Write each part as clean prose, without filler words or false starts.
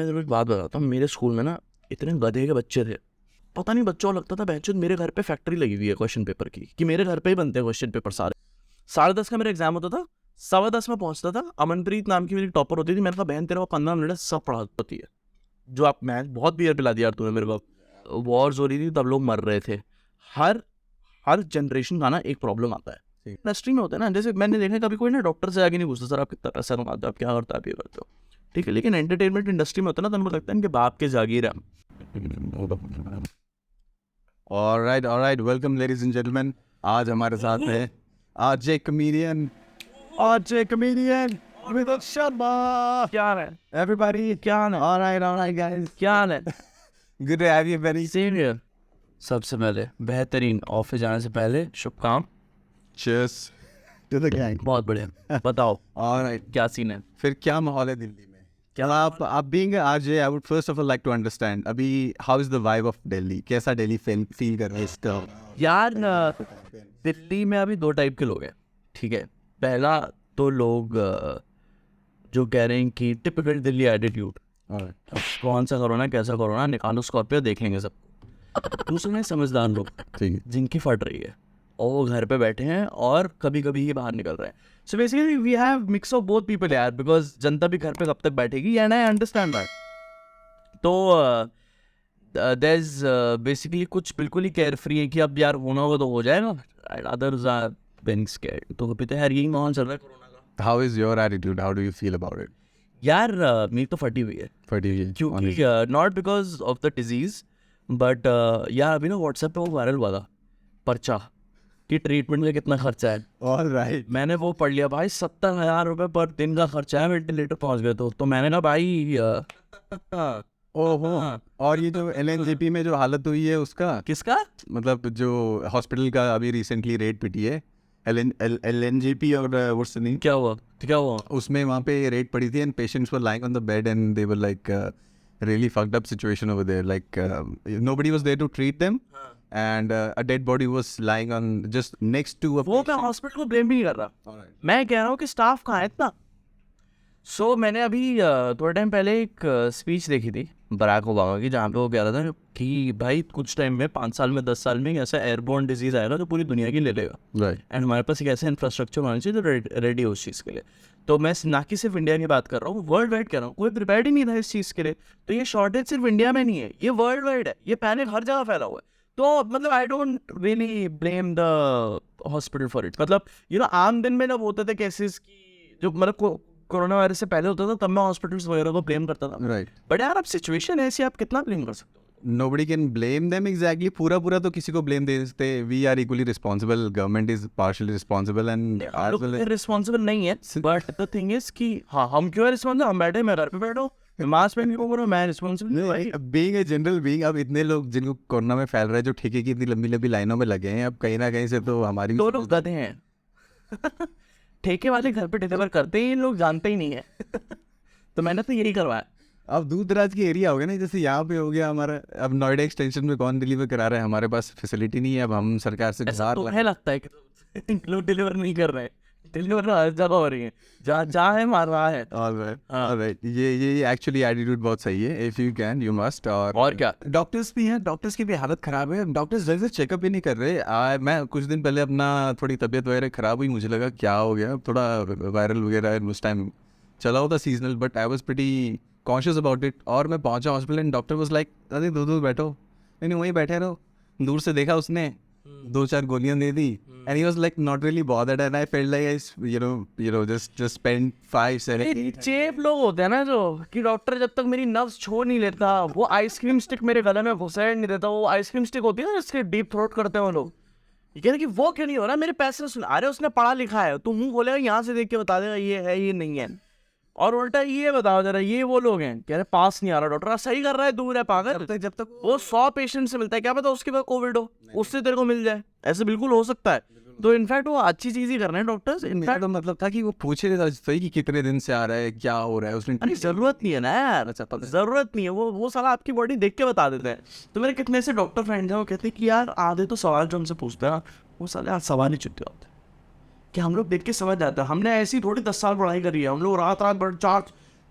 मैं तेरे को एक बात बताता हूँ, मेरे स्कूल में ना इतने गधे के बच्चे थे, पता नहीं बच्चों को लगता था बहनचोद मेरे घर पे फैक्ट्री लगी हुई है क्वेश्चन पेपर की, कि मेरे घर पे ही बनते हैं क्वेश्चन पेपर सारे। 10:30 का मेरा एग्जाम होता था, 10:15 में पहुंचता था। अमनप्रीत नाम की मेरी टॉपर होती थी, मैंने कहा बहन तेरे को 15 मिनट सब पढ़ा होती है, जो आप मैथ बहुत बियर पिला दिया यार तूने मेरे को। वॉर्स हो रही थी तब, लोग मर रहे थे। हर जनरेशन का ना एक प्रॉब्लम आता है इंडस्ट्री में होता है ना। जैसे मैंने देखा कभी कोई ना डॉक्टर से आगे नहीं पूछता सर आप कितना पैसा कमाते हो, आप क्या करते हो, आप ये करते हो, ठीक है। लेकिन एंटरटेनमेंट इंडस्ट्री में होता है ना, तो हमको लगता है इनके बाप के जागीर है। Alright, welcome ladies and gentlemen. आज हमारे साथ है RJ comedian Vidit Sharma. क्या है Everybody, क्या है alright guys. क्या है Good to have you, buddy. Same here. सबसे पहले बेहतरीन ऑफिस जाने से पहले शुभकाम। Cheers to the gang. बहुत बढ़िया। बताओ Alright. क्या सीन है? फिर क्या माहौल है दिल्ली में? क्या आप being a RJ, I would first of all like to understand अभी how is the vibe of Delhi? कैसा दिल्ली feel कर रहा है इसका? यार दिल्ली में अभी दो टाइप के लोग हैं, ठीक है। पहला तो लोग जो कह रहे हैं कि टिपिकल दिल्ली एटीट्यूड, कौन सा कोरोना कैसा कोरोना, निकालो स्कॉर्पियो देख लेंगे सबको। दूसरे समझदार लोग, ठीक है, जिनकी फट रही है और वो घर पे बैठे हैं और कभी कभी ही बाहर निकल रहे हैं। So basically we have mix of both people यार, बिकॉज जनता भी घर पे कब तक बैठेगी, एंड आई अंडरस्टैंड दैट। तो देयर इज बेसिकली कुछ बिल्कुल ही केयर फ्री है कि अब यार होना होगा तो हो जाएगा, अदर्स आर बीइंग स्कैर्ड। तो पता है यार यही माहौल चल रहा है कोरोना का। How is your attitude? How do you feel about it? यार मेरी तो फटी हुई है, क्योंकि not because of the disease but यार अभी ना व्हाट्सएप पे वो वायरल हुआ था पर्चा कि ट्रीटमेंट में कितना खर्चा है। Alright. मैंने वो पढ़ लिया भाई, 70,000 रुपये पर दिन का खर्चा है, वेंटिलेटर पहुंच गए। तो मैंने कहा भाई ओहो, और ये जो LNJP में जो हालत हुई है उसका, किसका मतलब जो हॉस्पिटल का अभी रिसेंटली रेट पिटी है LNJP और what's the name? क्या हुआ उसमें वहाँ पे रेट पड़ी थी and patients were lying on the bed and they were like really fucked up situation over there, like nobody was there to treat them and a dead body was lying on just next to a वो मैं hospital को blame भी नहीं कर रहा, मैं कह रहा हूँ कि स्टाफ कहाँ है इतना। सो मैंने अभी थोड़े टाइम पहले एक स्पीच देखी थी बराक ओबामा की, जहाँ पे वो कह रहा था कि भाई कुछ टाइम में 5 साल में 10 साल में ऐसा एयरबोर्न डिजीज आएगा जो पूरी दुनिया की ले लेगा, एंड हमारे पास एक ऐसा इंफ्रास्ट्रक्चर होना चाहिए जो रेडी हो उस चीज़ के लिए। तो मैं ना कि सिर्फ इंडिया की बात कर रहा हूँ, वर्ल्ड वाइड कह रहा हूँ, कोई प्रिपेयर्ड ही नहीं था इस चीज़ के लिए। तो ये शॉर्टेज सिर्फ इंडिया में नहीं है, ये वर्ल्ड वाइड है, ये पैनिक हर जगह फैला हुआ है। तो मतलब I don't really blame the hospital for it. मतलब आम दिन में जब होते थे केसेस की, जो मतलब कोरोना वायरस से पहले होता था, तब मैं हॉस्पिटल्स वगैरह को ब्लेम करता था, बट यार अब सिचुएशन ऐसी, आप कितना ब्लेम कर सकते हो? Nobody can blame them exactly. पूरा तो किसी को blame दे सकते। We are equally responsible. Government is partially responsible and as well as responsible नहीं है, but the thing is कि हाँ हम क्यों है responsible? हम बैठे, मैं घर पे बैठो, मास्क पहन के करो, मैं responsible नहीं भाई। Being a general being, अब इतने लोग जिनको कोरोना में फैल रहा है, जो ठेके की इतनी लंबी लाइनों में लगे हैं, अब कहीं ना कहीं से तो हमारी दो लोग गधे हैं ठेके वाले घर पे डिलीवर करते ही लोग जानते ही नहीं है तो मैंने तो यही करवाया। अब दूर दराज की एरिया हो गया ना, जैसे यहाँ पे हो गया हमारा, अब नोएडा एक्सटेंशन में कौन डिलीवर करा रहा है, हमारे पास फैसिलिटी नहीं है, अब हम सरकार से ऐसा तो है लगता है कि लोग डिलीवर नहीं कर रहे हैं, डिलीवर हर जगह हो रही है, जहाँ है मार रहा है। ऑलराइट, ये एक्चुअली एटीट्यूड बहुत सही है, if you can you must. और क्या, डॉक्टर्स भी हैं, डॉक्टर्स की भी हालत खराब है, डॉक्टर्स जैसे चेकअप ही नहीं कर रहे। मैं कुछ दिन पहले अपना थोड़ी तबीयत वगैरह खराब हुई, मुझे लगा क्या हो गया, थोड़ा वायरल वगैरह उस टाइम चला होता seasonal, but I was pretty conscious about it. और मैं पहुंचा hospital and doctor was like अरे दूर बैठो, नहीं वहीं बैठे रहो। दूर से देखा उसने, 2-4 गोलियां दे दी and he was like not really bothered and I felt like you know just spend 5-7 चेप लोग होते हैं ना, जो कि डॉक्टर जब तक मेरी नर्व्स छोड़ नहीं लेता, वो आइसक्रीम स्टिक मेरे गले में घुसेड़ नहीं देता। वो आइसक्रीम स्टिक होती है ना जिसके डीप थ्रोट करते हैं वो लोग, ये कहते हैं कि वो क्यों नहीं हो रहा, मेरे पैसे सुन, अरे उसने पढ़ा लिखा है, तू मुंह खोलेगा यहाँ से देख के बता देगा ये है ये नहीं है। और उल्टा ये बताओ जरा, ये वो लोग हैं कह रहे पास नहीं आ रहा डॉक्टर, सही कर रहा है, दूर है पागल। जब तक वो 100 पेशेंट से मिलता है, क्या पता उसके बाद कोविड हो, उससे तेरे को मिल जाए, ऐसे बिल्कुल हो सकता है। तो इनफैक्ट वो अच्छी चीज ही कर रहे हैं डॉक्टर्स। इनफैक्ट मतलब था कि वो पूछे सही कि कितने दिन से आ रहा है, क्या हो रहा है, उसने जरूरत नहीं है ना यार, जरूरत नहीं है, वो साला आपकी बॉडी देख के बता देते हैं। तो मेरे कितने से डॉक्टर फ्रेंड्स हैं, वो कहते हैं कि यार आधे तो सवाल जो हमसे पूछते हैं वो साले आज सवाल ही चुनते होते कि हम लोग देख के समझ जाते हैं। हमने ऐसी थोड़ी 10 साल पढ़ाई करी है, हम लोग रात भर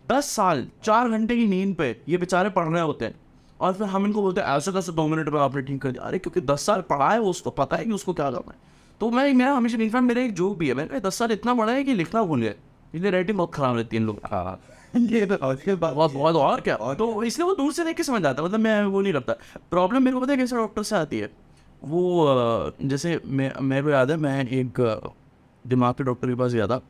10 साल 4 घंटे की नींद पे ये बेचारे पढ़ रहे होते हैं, और फिर हम इनको बोलते हैं ऐसे कैसे 2 मिनट में आपने ठीक कर दिया। अरे क्योंकि 10 साल पढ़ा है, उसको पता है कि उसको क्या करना है। तो मैं हमेशा इनफैक्ट मेरे एक जोक भी है, मैंने 10 साल इतना पढ़ा है कि लिखना भूल गया, इसलिए राइटिंग बहुत खराब रहती है इन लोग। हाँ ये तो बहुत और क्या, तो इसलिए वो दूर से देख के समझ आता, मतलब मैं वो नहीं रखता। प्रॉब्लम मेरे को पता है कैसे डॉक्टर से आती है, वो जैसे मेरे को याद है, मैं एक दिमाग के डॉक्टर के पास गया था।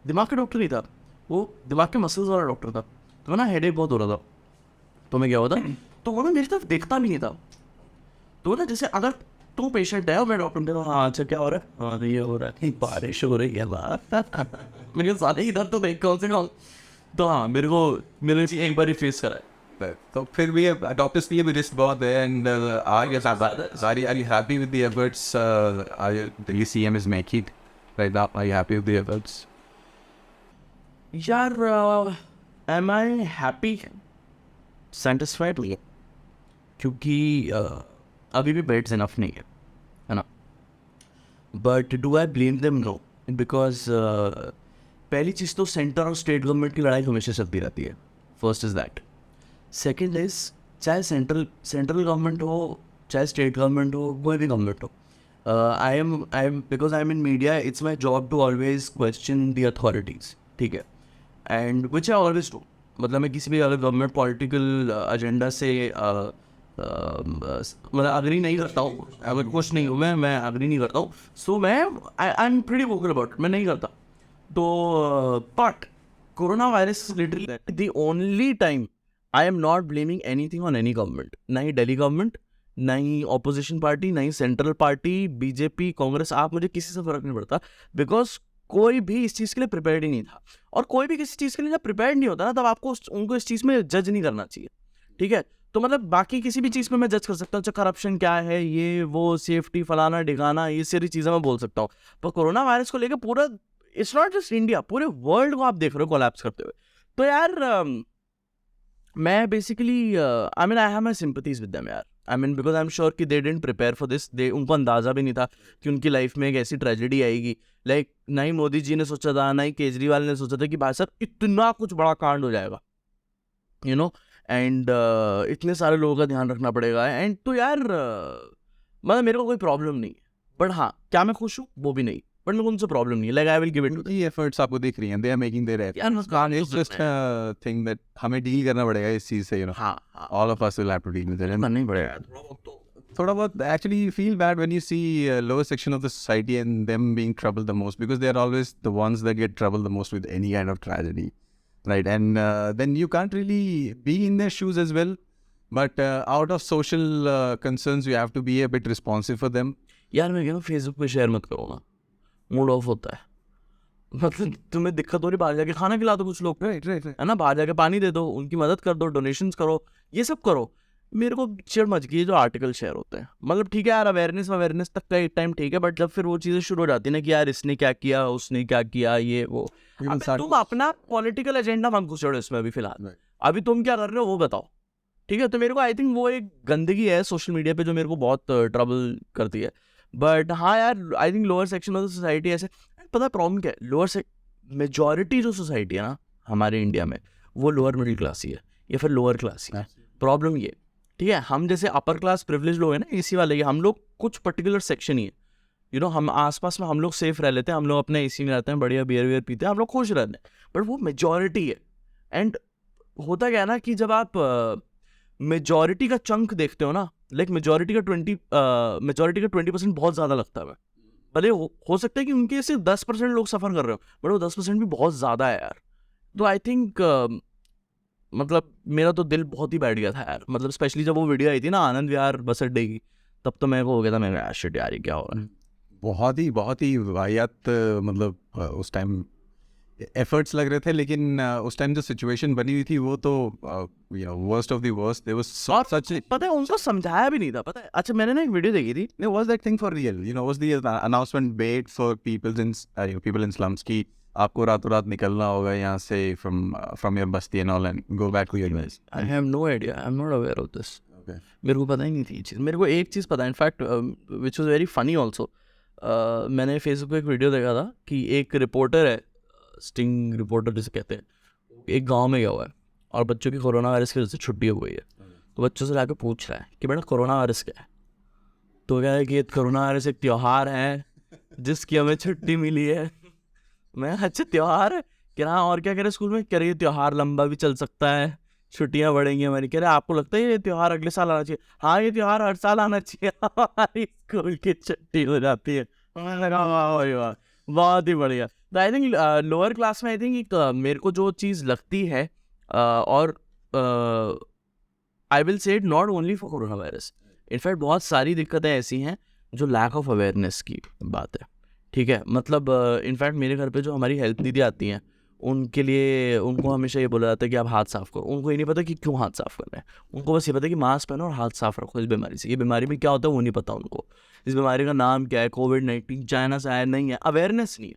दिमाग के डॉक्टर ही था वो, दिमाग के मसल्स वाला डॉक्टर था। तो ना हेडेक बहुत हो रहा था, तो मैं क्या हुआ था, तो वो ना मेरी तरफ देखता भी नहीं था। तो ना जैसे अगर तू पेशेंट है और मैं डॉक्टर हूँ, हाँ अच्छा क्या हो रहा है, हाँ ये हो रहा है, बारिश हो रही है बात मेरे सारे इधर तो देख कौन से कौन। तो हाँ मेरे एक बार ही फेस करा है। तो फिर भी डॉक्टर्स के लिए भी रिस्क बहुत है, and are you happy with the efforts the CM is making right now? Are you happy with the efforts? यार एम आई हैप्पी सेटिस्फाइड नहीं, क्योंकि अभी भी बेड्स इनफ नहीं है ना। But do I blame them? No, because पहली चीज़ तो सेंटर और स्टेट गवर्नमेंट की लड़ाई हमेशा चलती रहती है। First is that. Second is, चाहे सेंट्रल गवर्नमेंट हो चाहे स्टेट गवर्नमेंट हो, कोई भी गवर्नमेंट हो, I am because I am in media, it's my job to always question the authorities, ठीक है, and which I always do. मतलब मैं किसी भी अगर गवर्नमेंट पॉलिटिकल एजेंडा से मतलब अग्री नहीं करता हूँ, अगर कुछ नहीं हूँ मैं अग्री नहीं करता हूँ, सो मैं I am pretty vocal about, मैं नहीं करता। तो but corona virus literally the only time I am not blaming anything on any government, ना ही दिल्ली गवर्नमेंट, ना ही ऑपोजिशन पार्टी, ना ही सेंट्रल पार्टी, बीजेपी, कांग्रेस, आप मुझे किसी से फर्क नहीं पड़ता, बिकॉज कोई भी इस चीज़ के लिए प्रिपेयर्ड ही नहीं था। और कोई भी किसी चीज़ के लिए जब प्रिपेयर्ड नहीं होता ना, तब आपको उनको इस चीज़ में जज नहीं करना चाहिए, ठीक है। तो मतलब बाकी किसी भी चीज़ पे मैं जज कर सकता हूँ, चाहे करप्शन क्या है, ये वो सेफ्टी फलाना डिगाना, ये सारी चीज़ें मैं बोल सकता हूँ। पर कोरोना वायरस को लेकर पूरा, इट्स नॉट जस्ट इंडिया, पूरे वर्ल्ड को आप देख रहे हो कोलैप्स करते हुए। तो यार मैं basically I mean I have my sympathies with them यार। I mean because I am sure कि they didn't prepare for this, उनको अंदाज़ा भी नहीं था कि उनकी लाइफ में एक ऐसी ट्रेजेडी आएगी। लाइक ना ही मोदी जी ने सोचा था, ना ही केजरीवाल ने सोचा था कि भाई साहब इतना कुछ बड़ा कांड हो जाएगा, यू नो, एंड इतने सारे लोगों का ध्यान रखना पड़ेगा। एंड तो यार मतलब मेरे को कोई प्रॉब्लम नहीं है, बट हाँ क्या मैं खुश हूँ वो भी नहीं, बट मेरे को उनसे प्रॉब्लम नहीं है। Like I will give it to, ये एफर्ट्स आपको दिख रही हैं, they are making their efforts, it's just a thing that हमें डील करना पड़ेगा इस चीज से, यू नो। हाँ all of us will have to deal with it, नहीं पड़ेगा थोड़ा बहुत। Actually you feel bad when you see lower section of the society and them being troubled the most, because they are always the ones that get troubled the most with any kind of tragedy, right? And then you can't really be in their shoes as well, but out of social concerns you have to be a bit responsive for them. यार मैं कहूँ Facebook पे share मत करो ना, mood off होता है। मतलब तुम्हें दिक्कत हो रही, बाहर जाके खाना खिला दो कुछ लोग, Right. है ना, बाहर जाके पानी दे दो, उनकी मदद कर दो, डोनेशंस करो, ये सब करो। मेरे को चिड़ मच गई जो आर्टिकल शेयर होते हैं। मतलब ठीक है यार, अवेयरनेस तक का एक टाइम ठीक है, बट जब फिर वो चीज़ें शुरू हो जाती है ना कि यार इसने क्या किया, उसने क्या किया, ये वो, तुम अपना पॉलिटिकल एजेंडा मत घुसेड़ो इसमें अभी फिलहाल। अभी तुम क्या कर रहे हो वो बताओ, ठीक है। तो मेरे को आई थिंक वो एक गंदगी है सोशल मीडिया पे जो मेरे को बहुत ट्रबल करती है। बट हाँ यार, I think lower section of the society ऐसे, पता है प्रॉब्लम क्या है, लोअर से मेजॉरिटी जो सोसाइटी है ना हमारे इंडिया में, वो लोअर मिडिल क्लास ही है या फिर लोअर क्लास ही है। प्रॉब्लम ये, ठीक है, हम जैसे अपर क्लास प्रिविलेज लोग हैं ना, एसी वाले, हम लोग कुछ पर्टिकुलर सेक्शन ही है, यू नो, हम आसपास में हम लोग सेफ रह लेते हैं, हम लोग अपने एसी में रहते हैं, बढ़िया बियर पीते हैं, हम लोग खुश रहते हैं। बट वो मेजॉरिटी है। एंड होता क्या है ना कि जब आप मेजॉरिटी का चंक देखते हो ना, लाइक मेजॉरिटी का 20% बहुत ज़्यादा लगता है। भले हो सकता है कि उनके सिर्फ 10% लोग सफ़र कर रहे हो, बट वो 10% भी बहुत ज़्यादा है यार। तो आई थिंक मतलब मेरा तो दिल बहुत ही बैठ गया था यार। मतलब स्पेशली जब वो वीडियो आई थी ना आनंद विहार बस अड्डे की, तब तो मेरे को हो गया था, मैं शिट यार ये क्या हो रहा है। बहुत ही वाहियात, मतलब उस टाइम एफर्ट्स लग रहे थे, लेकिन उस टाइम जो सिचुएशन बनी हुई थी वो तो you know worst of the worst. There was such, पता है उनको समझाया भी नहीं था, पता है। अच्छा मैंने ना एक वीडियो देखी थी, no, was that thing for real, you know, was the announcement made for people in slums की आपको रातों रात निकलना होगा यहाँ से from your Basti and all and go back to your place? I have no idea, I'm not aware of this. Okay. मेरे को पता ही नहीं थी ये चीज़। मेरे को एक चीज़ पता है, in fact which was very funny also. मैंने फेसबुक पे एक वीडियो देखा था कि एक रिपोर्टर है, स्टिंग रिपोर्टर जिसे कहते हैं, एक गांव में गया हुआ है और बच्चों की कोरोना वायरस की वजह से छुट्टी हो गई है, तो बच्चों से जाकर पूछ रहा है कि बेटा कोरोना वायरस क्या है, तो क्या है कि कोरोना वायरस एक त्यौहार है जिसकी हमें छुट्टी मिली है। मैं अच्छा त्यौहार है, कह रहा और क्या कह रहे स्कूल में, कह रहे ये त्यौहार लंबा भी चल सकता है, छुट्टियां बढ़ेंगी हमारी। कह रहे आपको लगता है ये त्यौहार अगले साल आना चाहिए? हाँ ये त्यौहार हर साल आना चाहिए। हमारी स्कूल की छुट्टी हो जाती है। मैंने लगा वाह बहुत ही बढ़िया। तो आई थिंक लोअर क्लास में आई थिंक एक मेरे को जो चीज़ लगती है और I will say it not only for corona virus, in fact बहुत सारी दिक्कतें ऐसी हैं जो लैक ऑफ अवेयरनेस की बात है, ठीक है। मतलब इनफैक्ट मेरे घर पे जो हमारी हेल्थ दीदी आती हैं उनके लिए उनको हमेशा ये बोला जाता है कि आप हाथ साफ़ करो। उनको ये नहीं पता कि क्यों हाथ साफ़ करना है, उनको बस ये पता है कि मास्क पहनो और हाथ साफ़ रखो इस बीमारी से। ये बीमारी में क्या होता है वो नहीं पता उनको, इस बीमारी का नाम क्या है, कोविड-19 चाइना से आया नहीं है, अवेयरनेस नहीं है।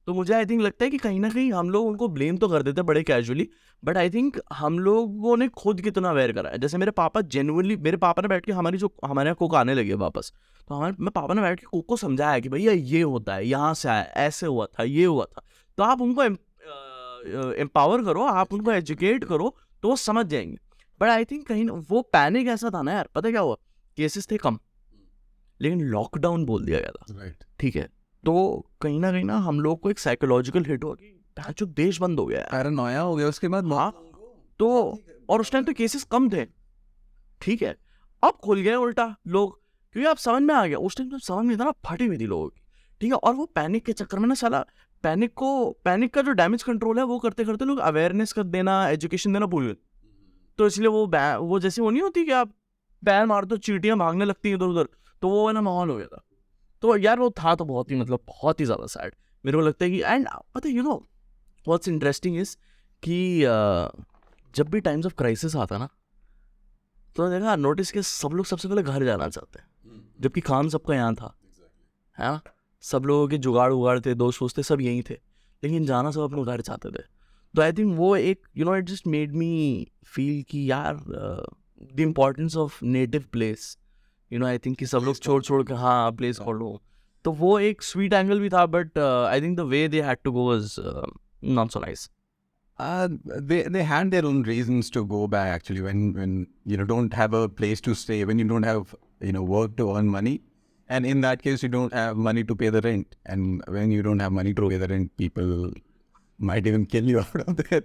तो मुझे आई थिंक लगता है कि कहीं ना कहीं हम लोग उनको ब्लेम तो कर देते हैं बड़े कैजुअली, बट आई थिंक हम लोगों ने खुद कितना अवेयर करा है। जैसे मेरे पापा जेन्युइनली, मेरे पापा ने बैठ के हमारे यहाँ कुक आने लगे वापस, तो मैं पापा ने बैठ के कुक को समझाया कि भैया ये होता है, यहाँ से आया, ऐसे हुआ था, ये हुआ था। तो आप उनको एम्पावर करो, आप उनको एजुकेट करो तो वो समझ जाएंगे। बट आई थिंक कहीं वो पैनिक ऐसा था ना यार, पता क्या हुआ, केसेस थे कम लेकिन लॉकडाउन बोल दिया गया था, ठीक है। तो कहीं ना हम लोग को एक साइकोलॉजिकल हिट हुआ कि जो देश बंद हो गया है, पैरानोया हो गया उसके बाद। हाँ तो और उस टाइम तो केसेस कम थे, ठीक है। अब खुल गए उल्टा लोग, क्योंकि अब समझ में आ गया। उस टाइम तो समझ में था ना, फटी हुई थी लोगों की, ठीक है। और वो पैनिक के चक्कर में ना साला पैनिक का जो डैमेज कंट्रोल है वो करते करते लोग अवेयरनेस कर देना, एजुकेशन देना भूल गए। तो इसलिए वो जैसी वो नहीं होती कि आप पैर मार दो चींटियां भागने लगती हैं इधर उधर, तो वो ना माहौल हो गया था। तो यार वो था तो बहुत ही मतलब बहुत ही ज़्यादा सैड मेरे को लगता है कि एंड पता you know what's interesting is कि जब भी टाइम्स ऑफ क्राइसिस आता ना, तो देखा नोटिस कि सब लोग सबसे पहले घर जाना चाहते हैं, जबकि काम सबका यहाँ था, है ना। सब लोगों के जुगाड़ थे, दोस्त वोस्त थे, सब यहीं थे, लेकिन जाना सब अपने घर चाहते थे। तो आई थिंक वो एक it just made me feel कि यार the importance of native place, I think कि सब लोग छोड़ के हाँ प्लेस खोल लो। तो वो एक स्वीट एंगल भी था, but I think the way they had to go was not so nice. They had their own reasons to go back actually when don't have a place to stay, when you don't have work to earn money, and in that case you don't have money to pay the rent, and when you don't have money to pay the rent, people might even kill you out of their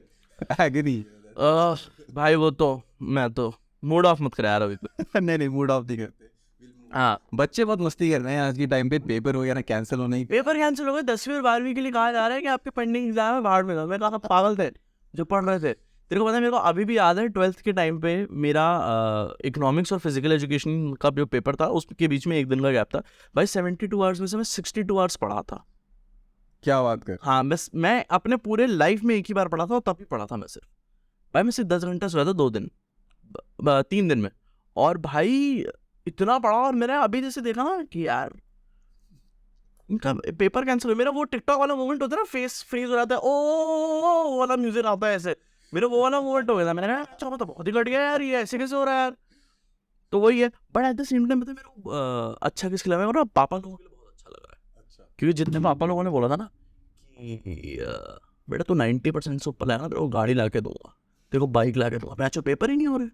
agony. भाई वो तो मैं तो mood off मत कर यार अभी तो. नहीं मूड ऑफ नहीं करते. हाँ बच्चे बहुत मस्ती कर रहे हैं आज के टाइम पे. पेपर वगैरह कैंसिल होने ही, पेपर कैंसिल हो गए. 10वीं और 12वीं के लिए कहा जा रहा है कि आपके पेंडिंग एग्जाम है, बाहर में. मैं कहा पागल थे जो पढ़ रहे थे. तेरे को पता है मेरे को अभी भी याद है 12th के टाइम पे मेरा इकोनॉमिक्स और फिजिकल एजुकेशन का जो पेपर था उसके बीच में एक दिन का गैप था. भाई 72 आवर्स में से मैं 62 आवर्स पढ़ा था. क्या बात कर. हाँ मैं अपने पूरे लाइफ में एक ही बार पढ़ा था और तब भी पढ़ा था मैं सिर्फ. भाई मैं सिर्फ 10 घंटा सोया था 3 दिन में. और भाई इतना पढ़ा. और मैंने अभी जैसे देखा ना कि यार इनका पेपर कैंसिल हो. मेरा वो टिकटॉक वाला मोमेंट होता है ना, फेस फ्रीज हो जाता है, ओ वाला म्यूजिक आता है ऐसे, मेरा वो वाला मोमेंट हो गया था. मैंने कहा अच्छा तो बहुत ही घट गया यार, ये ऐसे कैसे हो रहा है यार. तो वही है. But at the same time मेरे को अच्छा किसके लगा ना, पापा लोगों के लिए बहुत अच्छा लग रहा है. अच्छा. क्योंकि जितने पापा लोगों ने बोला था ना कि बेटा तू 90% से ऊपर लाएगा तेरे को गाड़ी ला के दूंगा, तेरे को बाइक ला के दूंगा. मैच पेपर ही नहीं हो रहे,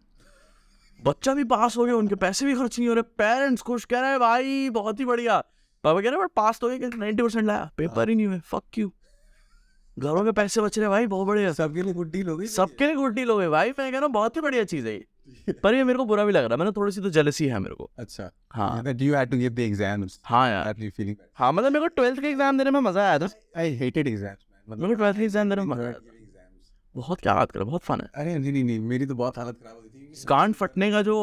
बच्चा भी पास हो गया, उनके पैसे भी खर्च नहीं हो रहे, पेरेंट्स खुश, कह रहे हैं भाई बहुत ही बढ़िया. पापा कह रहे हैं पास तो हो गया, 90% लाया, पेपर ही नहीं हुए, फक यू. घरों के पैसे बच रहे भाई, बहुत बढ़िया. सबके लिए गुड डील हो गई. सबके लिए गुड डील हो गई भाई. मैं कह रहा हूँ बहुत ही बढ़िया चीज़ है ये. पर ये मेरे को बुरा भी लग रहा है. मैंने थोड़ी सी तो जेलसी है मेरे को. अच्छा. हाँ. You had to give the exams. हाँ यार. हाँ मतलब मेरे को 12th के एग्जाम देने में मजा आया था. I hated exams. मेरे को 12th के एग्जाम देने में मजा आया था. बहुत क्या बात कर, बहुत फन है. अरे नहीं मेरी तो बहुत हालत खराब होती थी. कान फटने का जो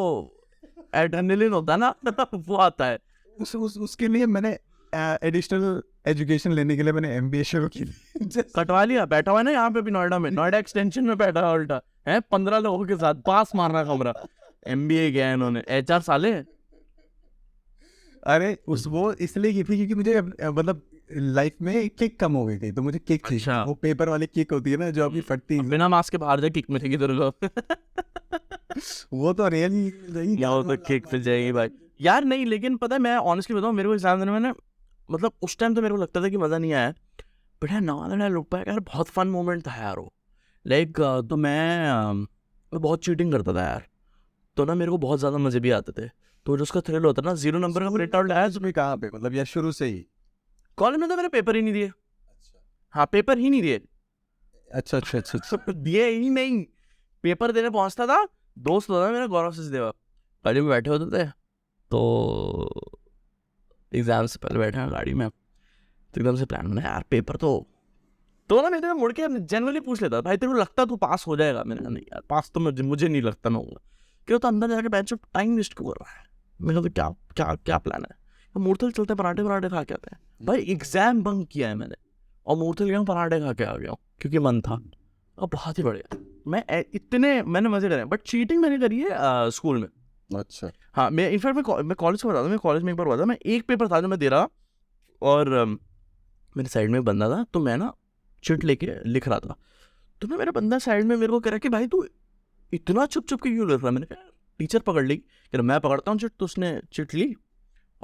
एड्रेनलिन होता है ना वो आता है. उसके लिए मैंने एडिशनल एजुकेशन लेने के लिए मैंने MBA शुरू की. कटवा लिया. बैठा हुआ है ना यहाँ पे भी नोएडा में, नोएडा एक्सटेंशन में बैठा है उल्टा है, 15 लोगों के साथ पास मारना कमरा. MBA किया है इन्होंने, HR साले. अरे वो इसलिए की थी क्योंकि मुझे मतलब लाइफ में किक कम हो गई थी, तो मुझे किक थी. वो पेपर वाली किक होती है ना जो अभी फटती है. बिना मास्क के बाहर जाए किक में थे किधर वो तो रियल नहीं क्या, वो तो किक मिल जाएगी भाई यार. नहीं लेकिन पता है मैं ऑनेस्टली बताऊँ, मेरे को एग्जाम देने में ना मतलब उस टाइम तो मेरे को लगता था कि मज़ा नहीं आया, बट यार नवा लुक बैक यार बहुत फन मोमेंट था यार वो. लाइक तो मैं बहुत चीटिंग करता था यार, तो ना मेरे को बहुत ज़्यादा मज़े भी आते थे। तो जो उसका थ्रिल होता है ना, 0 नंबर का प्रिंट आउट लाया तुम्हें कहाँ पे, मतलब यार शुरू से ही? कॉलेज में तो मैंने पेपर ही नहीं दिए। हाँ, पेपर ही नहीं दिए। अच्छा अच्छा अच्छा अच्छा। दिए ही नहीं। पेपर देने पहुंचता था, दोस्त होता था मेरा गौरव सचदेवा, गाड़ी में बैठे होते थे, तो एग्जाम से पहले बैठे हैं गाड़ी में, तो एकदम से प्लान बना यार पेपर तो ना मेरे मुड़ के जनरली पूछ लेता, भाई तेरे को लगता तू पास हो जाएगा? मैंने कहा नहीं यार, पास तो मुझे नहीं लगता मैं होगा। क्यों? तो अंदर जाके बैठ टाइम वेस्ट क्यों कर रहा है? मैंने कहा क्या क्या क्या प्लान है? मूर्थल चलते पराठे खा के आते हैं। भाई एग्जाम बंक किया है मैंने, और मूर्थल गया पराठे खा के आ गया हूँ क्योंकि मन था। और बहुत ही बढ़िया, मैंने मजे करे, बट चीटिंग मैंने करी है स्कूल में। अच्छा। हाँ, मैं इनफैक्ट मैं कॉलेज में बता दूँ, मैं कॉलेज में एक बार हुआ था, मैं एक पेपर था जो मैं दे रहा, और मेरे साइड में एक बंदा था, तो मैं ना चिट लेके लिख रहा था, तो मैं मेरा बंदा साइड में मेरे को कह रहा कि भाई तू इतना चुप चुप के क्यों लिख रहा है? मैंने कहा टीचर पकड़ ली। कह रहा मैं पकड़ता हूँ चिट, तो उसने चिट ली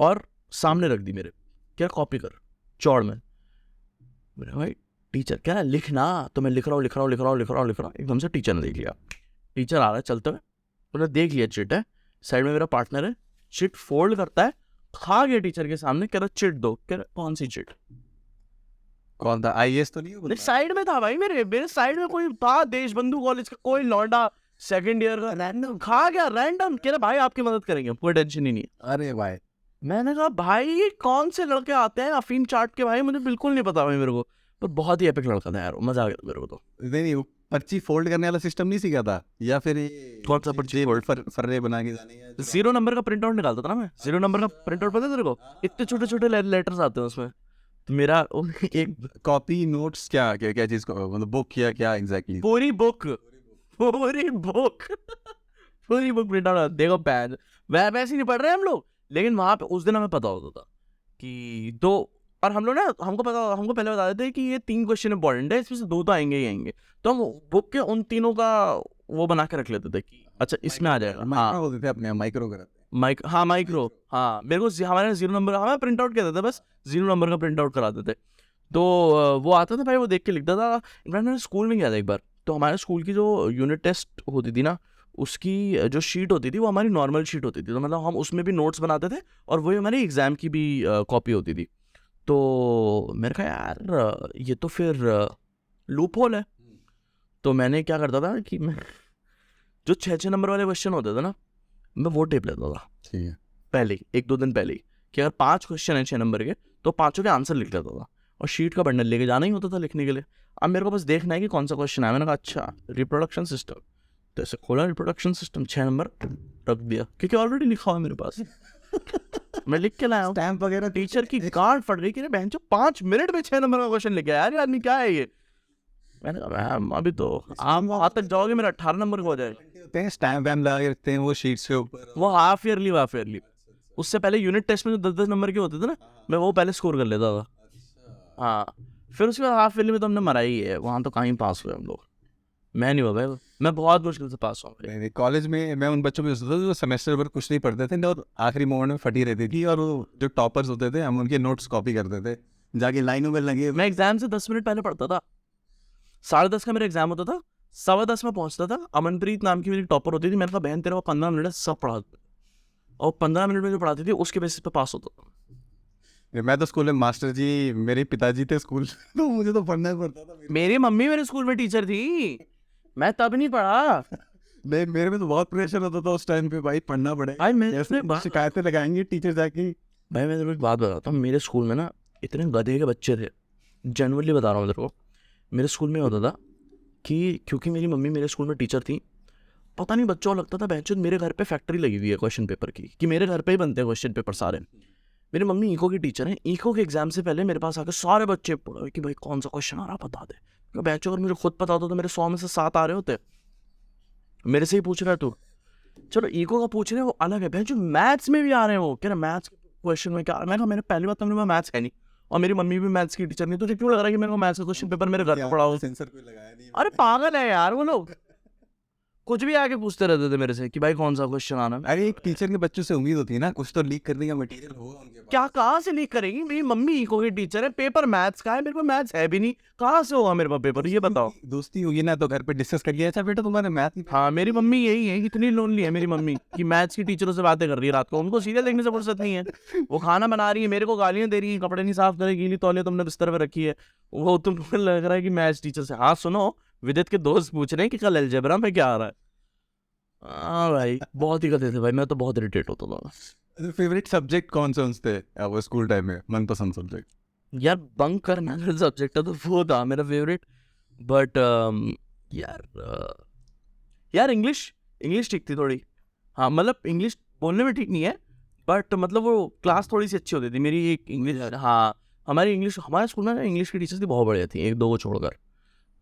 और सामने रख दी मेरे, क्या कॉपी कर चौड़ में। मेरे भाई टीचर कह रहा है लिखना, तो मैं लिख रहा हूँ, एकदम से टीचर ने देख लिया। टीचर आ रहा है चलते हुए, उन्होंने देख लिया चिट है, साइड में मेरा पार्टनर है, चिट फोल्ड करता है, खा गया टीचर के सामने, कह रहा चिट दो। कह रहा कौन सी चिट? कौन था? IAS तो नहीं? साइड में था भाई, मेरे साइड में कोई था, देशबंधु कॉलेज का कोई लौंडा सेकंड ईयर का, रैंडम खा गया, रैंडम। कह रहा भाई आपकी मदद करेंगे, कोई टेंशन ही नहीं। अरे भाई, मैंने कहा भाई कौन से लड़के आते हैं अफीम चाट के? भाई मुझे बिल्कुल नहीं पता भाई मेरे को, पर बहुत ही एपिक लड़का था यार, मजा आ गया मेरे को। तो नहीं वो पर्ची फोल्ड करने वाला सिस्टम नहीं सीखा था, या फिर कौन सा पर्ची फोल्ड? फर्रे बना के जाने है? 0 नंबर का प्रिंट आउट निकालता था ना मैं। 0 नंबर का प्रिंट आउट पता है तेरे को? इतने छोटे छोटे लेटर्स आते हैं उसमें, तो मेरा एक कॉपी नोट्स क्या क्या क्या चीज को, मतलब बुक किया क्या एग्जैक्टली? पूरी बुक प्रिंट आउट। देखो पैन वैसे ही नहीं पढ़ रहे हम लोग, लेकिन वहां पे उस दिन हमें पता होता था कि दो, और हम लोग ना हमको पहले बता देते कि ये 3 क्वेश्चन इंपॉर्टेंट है, इसमें से 2 तो आएंगे ही आएंगे, तो हम बुक के उन तीनों का वो बना के रख लेते थे कि अच्छा इसमें आ जाएगा। माइक्रो होते थे अपने, माइक्रो कराते। माइक्रो, हाँ मेरे को हमारे 0 नंबर हमें प्रिंट आउट कहते थे, बस 0 नंबर का प्रिंट आउट कराते थे। तो वो आता था भाई, वो देख के लिखता था। इनफैक्ट मैंने स्कूल में गया था एक बार, तो हमारे स्कूल की जो यूनिट टेस्ट होती थी ना, उसकी जो शीट होती थी वो हमारी नॉर्मल शीट होती थी, तो मतलब हम उसमें भी नोट्स बनाते थे, और वही हमारी एग्ज़ाम की भी कॉपी होती थी। तो मेरे कहा यार ये तो फिर लूप होल है, तो मैंने क्या करता था कि मैं जो 6 नंबर वाले क्वेश्चन होते थे ना, मैं वो टेप लेता था। ठीक है। पहले 1-2 दिन पहले ही, कि अगर 5 क्वेश्चन है 6 नंबर के, तो 5 के आंसर लिख लेता था, और शीट का बंडल लेके जाना ही होता था लिखने के लिए। अब मेरे को बस देखना है कि कौन सा क्वेश्चन है। मैंने कहा अच्छा रिप्रोडक्शन सिस्टम, तो ऐसे खोला रिप्रोडक्शन सिस्टम, 6 नंबर रख दिया, क्योंकि ऑलरेडी लिखा हुआ है मेरे पास। मैं लिख के लाया हूँ, स्टैम्प वगैरह। टीचर की गांड फट गई कि बहन जो 5 मिनट में 6 नंबर का क्वेश्चन लिख गया यार, ये आदमी क्या है ये? मैंने कहा मैम अभी तो आप वहाँ तक जाओगे मेरा 18 नंबर का हो जाएगा। स्टैम्प वैम्प लगा के रखते हैं वो शीट्स के ऊपर। वो हाफ ईयरली उससे पहले यूनिट टेस्ट में जो 10-10 नंबर के होते थे ना, मैं वो पहले स्कोर कर लेता था। हाँ, फिर उसके बाद हाफ ईयरली में तो हमने मरा ही है, वहाँ तो कहीं पास हुए हम लोग। मैं नहीं हुआ भाई, मैं बहुत मुश्किल से पास हुआ। कॉलेज में मैं उन बच्चों में होता था जो सेमेस्टर भर कुछ नहीं पढ़ते थे और आखिरी मोमेंट में फटी रहती थी, और वो जो टॉपर्स होते थे हम उनके नोट्स कॉपी करते थे जाके लाइनों में लगे। मैं एग्जाम से 10 मिनट पहले पढ़ता था, 10:30 का मेरा एग्जाम होता था, 10:15 में पहुंचता था। अमनप्रीत नाम की मेरी टॉपर होती थी, मैंने कहा बहन तेरा 15 मिनट है, सब पढ़ा, और 15 मिनट में जो पढ़ाती थी उसके बेसिस पे पास होता था। मैं तो स्कूल में मास्टर जी मेरे पिताजी थे स्कूल तो मुझे तो पढ़ना ही पड़ता था। मेरी मम्मी मेरे स्कूल में टीचर थी, मैं तब नहीं पढ़ा। नहीं, मेरे में तो बहुत प्रेशर होता था उस टाइम पे, भाई पढ़ना पड़ेगा। भाई मैं शिकायतें लगाएंगे टीचर जाके। भाई मैं तेरे को एक बात बताता हूँ, मेरे स्कूल में ना इतने गधे के बच्चे थे, जनरली बता रहा हूँ तेरे को। मेरे स्कूल में होता था कि क्योंकि मेरी मम्मी मेरे स्कूल में टीचर थी, पता नहीं बच्चों को लगता था बहनचोद मेरे घर पे फैक्ट्री लगी हुई है क्वेश्चन पेपर की, कि मेरे घर पे ही बनते हैं क्वेश्चन पेपर सारे। मेरी मम्मी इको की टीचर है, इको के एग्जाम से पहले मेरे पास आकर सारे बच्चे पढ़ो कि भाई कौन सा क्वेश्चन आ रहा बता दे। बहनचोद अगर मुझे खुद पता होता तो मेरे 100 में से 7 आ रहे होते। मेरे से ही पूछ रहा है तू, चलो इको का पूछ रहे हैं वो अलग है, बहनचोद मैथ्स में भी आ रहे हैं वो, कह रहे मैथ्स क्वेश्चन में क्या। मैं कहा मैंने पहली बात तो मेरे पास मैथ्स है नहीं, और मेरी मम्मी भी मैथ्स की टीचर नहीं, तो क्यों लग रहा है कि मेरे को मैथ्स का क्वेश्चन पेपर मेरे घर पर पढ़ा हो? सेंसर कोई लगाया नहीं। अरे पागल है यार वो लोग। कुछ भी आके पूछते रहते थे मेरे से कि भाई कौन सा क्वेश्चन आना है। अरे एक टीचर के बच्चों से उम्मीद होती है ना कुछ तो लीक करने का मटेरियल होगा उनके पास। क्या कहाँ से लीक करेंगी? मेरी मम्मी कोई टीचर है, पेपर मैथ्स का है, मेरे को मैथ्स है भी नहीं, कहाँ से होगा मेरे पास पेपर, ये बताओ। दोस्ती होगी ना तो घर पे डिस्कस कर लिया, अच्छा बेटा तुम्हारे मैथ। हाँ मेरी मम्मी यही है, इतनी लोनली है मेरी मम्मी कि मैथ्स की टीचरों से बातें कर रही है रात को, उनको सीरियल देखने से फुर्सत नहीं है। वो खाना बना रही है, मेरे को गालियां दे रही है, कपड़े नहीं साफ करे, गीली तौलिया तुमने बिस्तर पे रखी है, वो तुमको लग रहा है कि मैथ्स टीचर से। हाँ सुनो, विदित के दोस्त पूछ रहे हैं कि कल अलजेब्रा में क्या आ रहा है। हाँ भाई बहुत ही करते थे भाई, मैं तो बहुत इरिटेट होता था। फेवरेट सब्जेक्ट कौन से थे वो स्कूल टाइम में, मनपसंद सब्जेक्ट? यार बंक करना अगर सब्जेक्ट था तो वो था मेरा फेवरेट, बट यार इंग्लिश ठीक थी थोड़ी। हाँ मतलब इंग्लिश बोलने में ठीक नहीं है, बट मतलब वो क्लास थोड़ी सी अच्छी होती थी मेरी एक इंग्लिश। हाँ हमारे स्कूल में इंग्लिश की टीचर्स थी बहुत बढ़िया थी, एक दो को छोड़कर।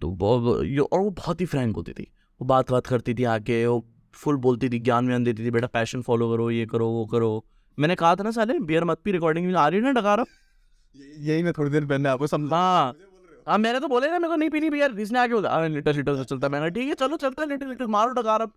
तो और वो बहुत ही फ्रैंक होती थी, वो बात करती थी आके, वो फुल बोलती थी, ज्ञान व्यान देती थी, बेटा पैशन फॉलो करो, ये करो वो करो। मैंने कहा था ना साले बियर मत पी, रिकॉर्डिंग आ रही है ना डकारा। यही मैं थोड़ी देर पहले आपको समझा। हाँ मैंने तो बोले ना मेरे को नहीं पीनी बियर, इसने आगे बोला लिटर से चलता है। मैंने ठीक है चलो चलता है लिटर मारो डकार,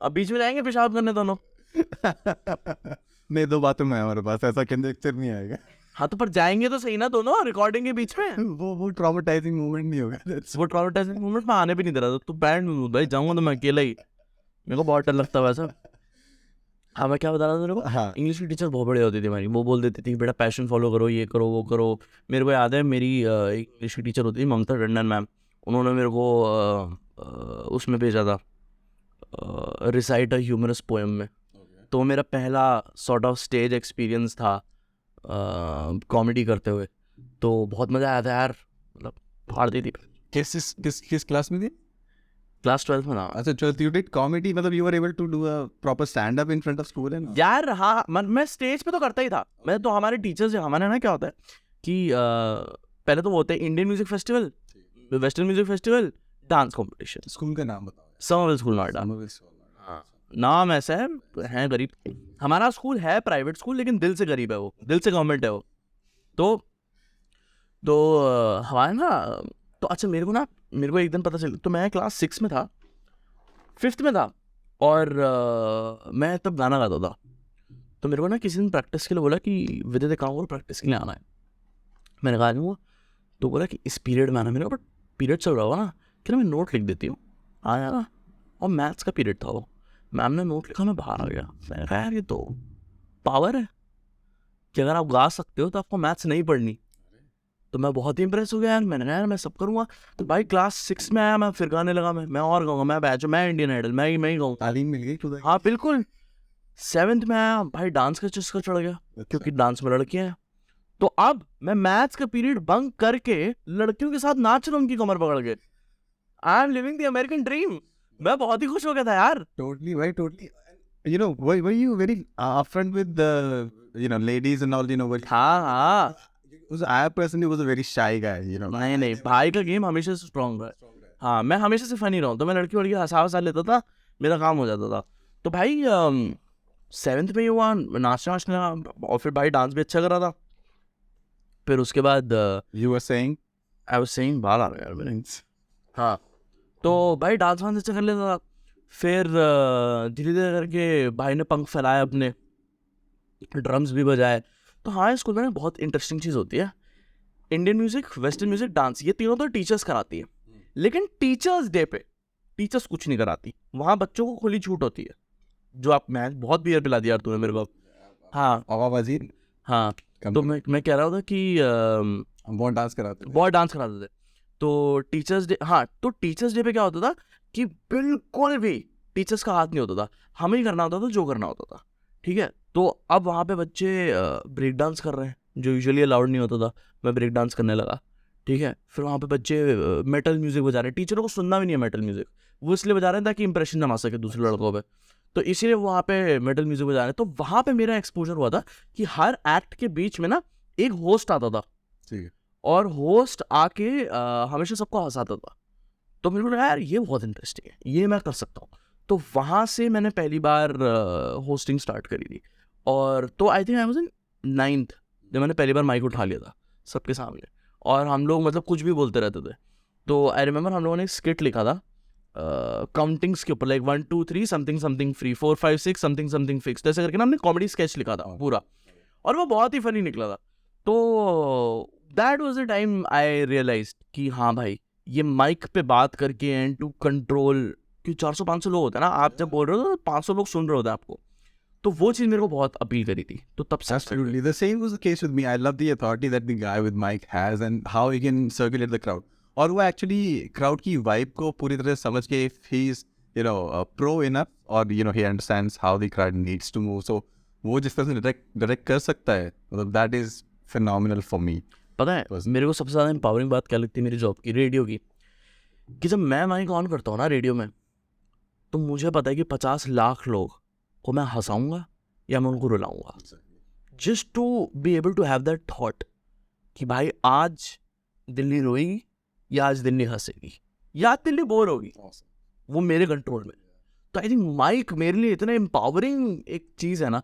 अब बीच में जाएंगे पेशाब करने दोनों। नहीं दो बातों में हमारे पास ऐसा कंजक्चर नहीं आएगा। हाँ तो पर जाएंगे तो सही ना दोनों रिकॉर्डिंग के बीच में। वो ट्रॉमेटाइजिंग मोमेंट नहीं होगा। वो ट्रॉमेटाइजिंग मोमेंट में आने भी नहीं दे रहा था, तो बैंड भाई जाऊंगा तो मैं अकेला ही, मेरे को बहुत डर लगता वैसा। हाँ मैं क्या बता रहा था तेरे को, हाँ। इंग्लिश की टीचर बहुत बढ़िया होती थी हमारी, वो बोल देती थी बेटा पैशन फॉलो करो, ये करो वो करो। मेरे को याद है मेरी एक इंग्लिश की टीचर होती थी ममता टंडन मैम, उन्होंने मेरे को उसमें भेजा था रिसाइट अ ह्यूमरस पोएम में। तो मेरा पहला सॉर्ट ऑफ स्टेज एक्सपीरियंस था कॉमेडी करते हुए, तो बहुत मज़ा आया था यार, मतलब फाड़ दी थी। किस क्लास में थी? क्लास 12 में ना। अच्छा 12th यू डिड कॉमेडी, मतलब you were able to do a proper stand up in front of school and? यार हाँ मैं स्टेज पे तो करता ही था। मैं तो हमारे टीचर्स हमारे ना क्या होता है कि पहले तो वो होते हैं Indian music festival, western music festival, dance competition. School का नाम बताओ। Somerville school Noida. हाँ नाम ऐसा है गरीब। हमारा स्कूल है प्राइवेट स्कूल, लेकिन दिल से गरीब है वो, दिल से गवर्नमेंट है वो। तो हमारे ना तो अच्छा मेरे को एक दिन पता चला, तो मैं क्लास 6 में था, 5th में था, और मैं तब गाना गाता था। तो मेरे को ना किसी दिन प्रैक्टिस के लिए बोला कि विदित काम करो प्रैक्टिस के लिए आना है। मैंने कहा नहीं हुआ, तो बोला कि इस पीरियड में आना। मेरे को पीरियड चल रहा हुआ ना, कि ना मैं नोट लिख देती हूँ, आया ना। और मैथ्स का पीरियड था वो, मैम ने नोट लिखा, मैं बाहर आ गया। मैंने कहा यार ये तो पावर है कि अगर आप गा सकते हो तो आपको मैथ्स नहीं पढ़नी। तो मैं बहुत ही इंप्रेस हो गया यार, मैंने कहा यार मैं सब करूँगा। तो भाई क्लास 6 में आया, मैं फिर गाने लगा, मैं और गाऊंगा, मैं बैच, मैं इंडियन आइडल, मैं ही गाऊँ। तालीम मिल गई? हाँ बिल्कुल। 7th में आया भाई, डांस का चस्का चढ़ गया, क्योंकि डांस में लड़कियां हैं। तो अब मैं मैथ्स का पीरियड बंक करके लड़कियों के साथ नाच रहा हूँ उनकी कमर पकड़ के। I am living the American dream. मैं बहुत ही खुश हो गया था यार। Totally, भाई totally. You know, were you very upfront with the ladies and all, हाँ I personally was a very shy guy, नहीं भाई का गेम हमेशा से स्ट्रॉन्ग है। हाँ मैं हमेशा से फनी रहा हूँ, तो मैं लड़की हंसा लेता था, मेरा काम हो जाता था। तो भाई 7th में ही हुआ, नाचने लगा, और फिर भाई डांस भी अच्छा करा था। फिर उसके बाद you were saying, I was saying बाल आ रहा है यार मेरे। हाँ तो भाई डांस वांस अच्छा कर लेता था। फिर धीरे धीरे करके भाई ने पंख फैलाया अपने, ड्रम्स भी बजाए। तो हाँ स्कूल में बहुत इंटरेस्टिंग चीज़ होती है, Indian music, western music, dance, ये तीनों तो टीचर्स कराती है। लेकिन टीचर्स डे पे टीचर्स कुछ नहीं कराती, वहाँ बच्चों को खुली छूट होती है। जो आप, मैं बहुत बियर पिला दिया यार तूने मेरे को। हाँ वजीर। हाँ तो मैं कह रहा था कि बहुत डांस कराते थे। तो टीचर्स डे, हाँ तो टीचर्स डे पे क्या होता था कि बिल्कुल भी टीचर्स का हाथ नहीं होता था, हमें ही करना होता था जो करना होता था। ठीक है, तो अब वहाँ पे बच्चे ब्रेक डांस कर रहे हैं, जो यूजुअली अलाउड नहीं होता था। मैं ब्रेक डांस करने लगा। ठीक है, फिर वहाँ पे बच्चे मेटल म्यूजिक बजा रहे हैं, टीचरों को सुनना भी नहीं है मेटल म्यूजिक, वो इसलिए बजा रहे हैं ताकि इंप्रेशन जमा सके दूसरे लड़कों पे, तो इसीलिए वहाँ पे मेटल म्यूजिक बजा रहे हैं। तो वहाँ पे मेरा एक्सपोजर हुआ था कि हर एक्ट के बीच में ना एक होस्ट आता था। ठीक है। और होस्ट आके हमेशा सबको हंसाता था। तो मेरे को लगा यार ये बहुत इंटरेस्टिंग है, ये मैं कर सकता हूँ। तो वहाँ से मैंने पहली बार होस्टिंग स्टार्ट करी थी। और तो I think I was in 9th जब मैंने पहली बार माइक उठा लिया था सबके सामने, और हम लोग मतलब कुछ भी बोलते रहते थे। तो आई रिमेंबर हम लोगों ने एक स्किट लिखा था काउंटिंग्स के ऊपर, like 1 2 3 something something free, 4 5 6 something something fix, ऐसे करके ना हमने कॉमेडी स्केच लिखा था पूरा, और वो बहुत ही फनी निकला था. तो that was the time I realised कि हाँ भाई, ये माइक पे बात करके एंड टू कंट्रोल, कि 400-500 लोग होते हैं ना, आप जब बोल रहे हो तो 500 लोग सुन रहे होते हैं आपको, तो वो चीज़ मेरे को बहुत अपील करी थी. तो तब से Absolutely. The same was the case with me. I love the authority that the guy with mic has and how he can circulate the crowd. और वो actually crowd की vibe को पूरी तरह से समझ के, if he's, you know, pro enough, or, you know, he understands how the crowd needs to move. So वो जिस तरह से direct कर सकता है, मतलब that is phenomenal for me. पता है मेरे को सबसे ज़्यादा एम्पावरिंग बात क्या लगती है मेरी जॉब की, रेडियो की, कि जब मैं माइक ऑन करता हूँ ना रेडियो में, तो मुझे पता है कि 50 लाख लोग को मैं हंसाऊंगा या मैं उनको रुलाऊंगा, just to be able to have that thought कि भाई आज दिल्ली रोएगी या आज दिल्ली हंसेगी या आज दिल्ली बोर होगी, वो मेरे कंट्रोल में. तो आई थिंक माइक मेरे लिए इतना एम्पावरिंग एक चीज़ है ना,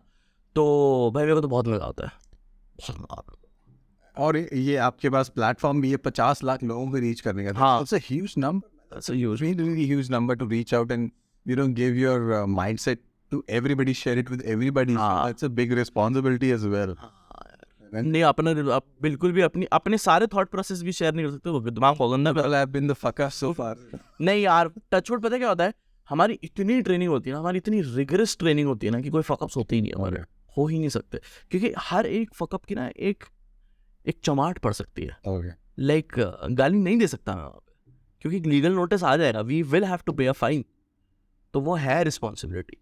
तो भाई मेरे को तो बहुत मज़ा आता है. और ये आपके पास प्लेटफॉर्म भी है 50 लाख लोगों को रीच करने का. हाँ. It's a huge number. That's a huge, really huge number to reach out and, you know, give your mindset to everybody, share it with everybody. हाँ. It's a big responsibility as well. नहीं अपना आप बिल्कुल भी अपने सारे thought process भी share नहीं कर सकते, वो दिमाग को गंदा. Well, I've been the fucker so far. नहीं यार, टचवुड पता है क्या होता है, हमारी इतनी ट्रेनिंग होती है ना, हमारी इतनी रिगरस ट्रेनिंग होती है ना, कि कोई फकअप्स होते ही नहीं हमारे, हो ही नहीं सकते, क्योंकि हर एक फकअप की ना एक चमाट पड़ सकती है. Okay. लाइक गाली नहीं दे सकता मैं वहाँ पे, क्योंकि लीगल नोटिस आ जाएगा, वी विल हैव टू पे अ फाइन, तो वो है रिस्पॉन्सिबिलिटी.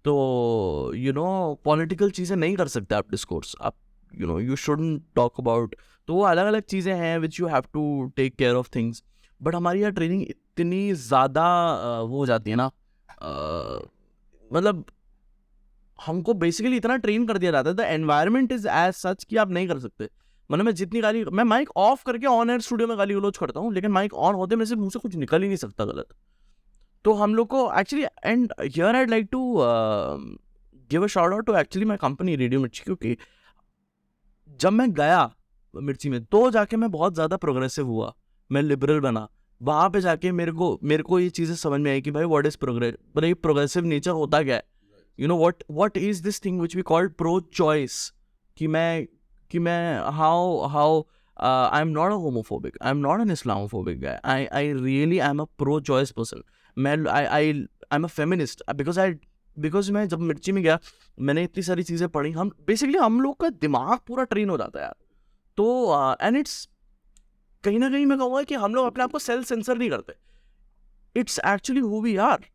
तो यू नो पॉलिटिकल चीज़ें नहीं कर सकते आप डिस्कोर्स, आप you know you shouldn't talk about, तो वो अलग अलग चीज़ें हैं which you have to take care of things. But हमारी यहाँ ट्रेनिंग इतनी ज़्यादा वो हो जाती है ना, मतलब हमको बेसिकली इतना ट्रेन कर दिया जाता है, the environment is as such कि आप नहीं कर सकते. मतलब मैं जितनी गाली, मैं माइक ऑफ करके ऑन एयर स्टूडियो में गाली गलोच करता हूँ, लेकिन माइक ऑन होते मेरे से मुंह से कुछ निकल ही नहीं सकता गलत. तो हम लोग को actually, and here I'd like to give a shout out to actually my company Radio Mirchi, क्योंकि जब मैं गया मिर्ची में तो जाके मैं बहुत ज़्यादा प्रोग्रेसिव हुआ, मैं लिबरल बना. वहाँ पे जाके मेरे को ये चीज़ें समझ में आई कि भाई व्हाट इज़ प्रोग्रेस, मतलब प्रोग्रेसिव नेचर होता क्या है, you know what is this thing which we called pro choice, कि मैं how I'm not a homophobic, I'm not an Islamophobic guy, I really am a pro choice person. I'm a feminist because मैं जब मिर्ची में गया मैंने इतनी सारी चीज़ें पढ़ी, हम लोग का दिमाग पूरा ट्रेन हो जाता है यार. तो एंड इट्स कहीं ना कहीं मैं कहूँगा कि हम लोग अपने आप को सेल्फ सेंसर नहीं करते, it's actually who we are.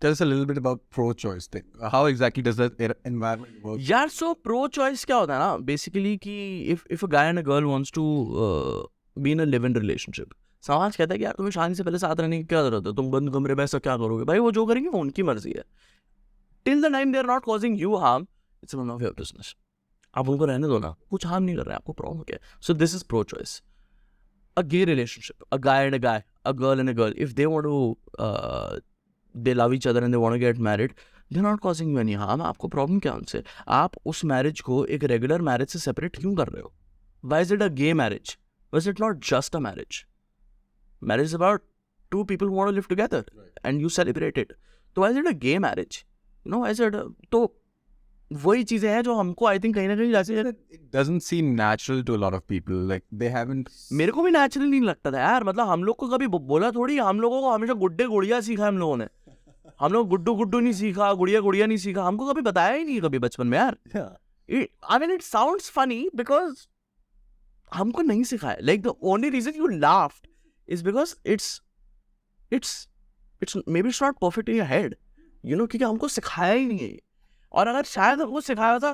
Tell us a little bit about pro-choice thing. How exactly does that environment work? यार सो प्रो चॉइस क्या होता है ना, बेसिकली कि if a guy and a girl wants to be in a live in relationship, समाज कहता है कि यार तुम्हें शादी से पहले साथ रहने की क्या जरूरत है, तुम बंद कमरे में ऐसा क्या करोगे. भाई वो जो करेंगे वो उनकी मर्जी है, till the time they are not causing you harm, it's none of your business. आप उनको रहने दो ना, कुछ हार्म नहीं कर रहे हैं, आपको प्रॉब्लम क्या है. So this is pro choice. A gay relationship, a guy and a guy, a girl and a girl, if they want to they love each other and they want to get married, they're not causing you any harm. आपको problem क्या उनसे, आप उस marriage को एक regular marriage से separate क्यों कर रहे हो. Why is it a gay marriage? Why is it not just a marriage? Marriage is about two people who want to live together, and you celebrate it. तो why is it a gay marriage? You know, why is it तो वही चीज़ें हैं जो हमको आई think कहीं ना कहीं जैसे it doesn't seem natural to a lot of people, like they haven't. मेरे को भी नेचुरल नहीं लगता था यार, मतलब हम लोग को कभी बोला थोड़ी, हम लोगों को हमेशा गुड्डे गुड़िया सीखा हम लोगों ने, हम लोग गुड्डू नहीं सीखा, गुड़िया नहीं सीखा, हमको कभी बताया ही नहीं कभी बचपन में यार. I mean it sounds funny because हमको नहीं सिखाया. Like the only reason you laughed is because it's maybe it's not perfect in your head, you know, क्योंकि हमको सिखाया ही नहीं है. और अगर शायद हमको सिखाया था,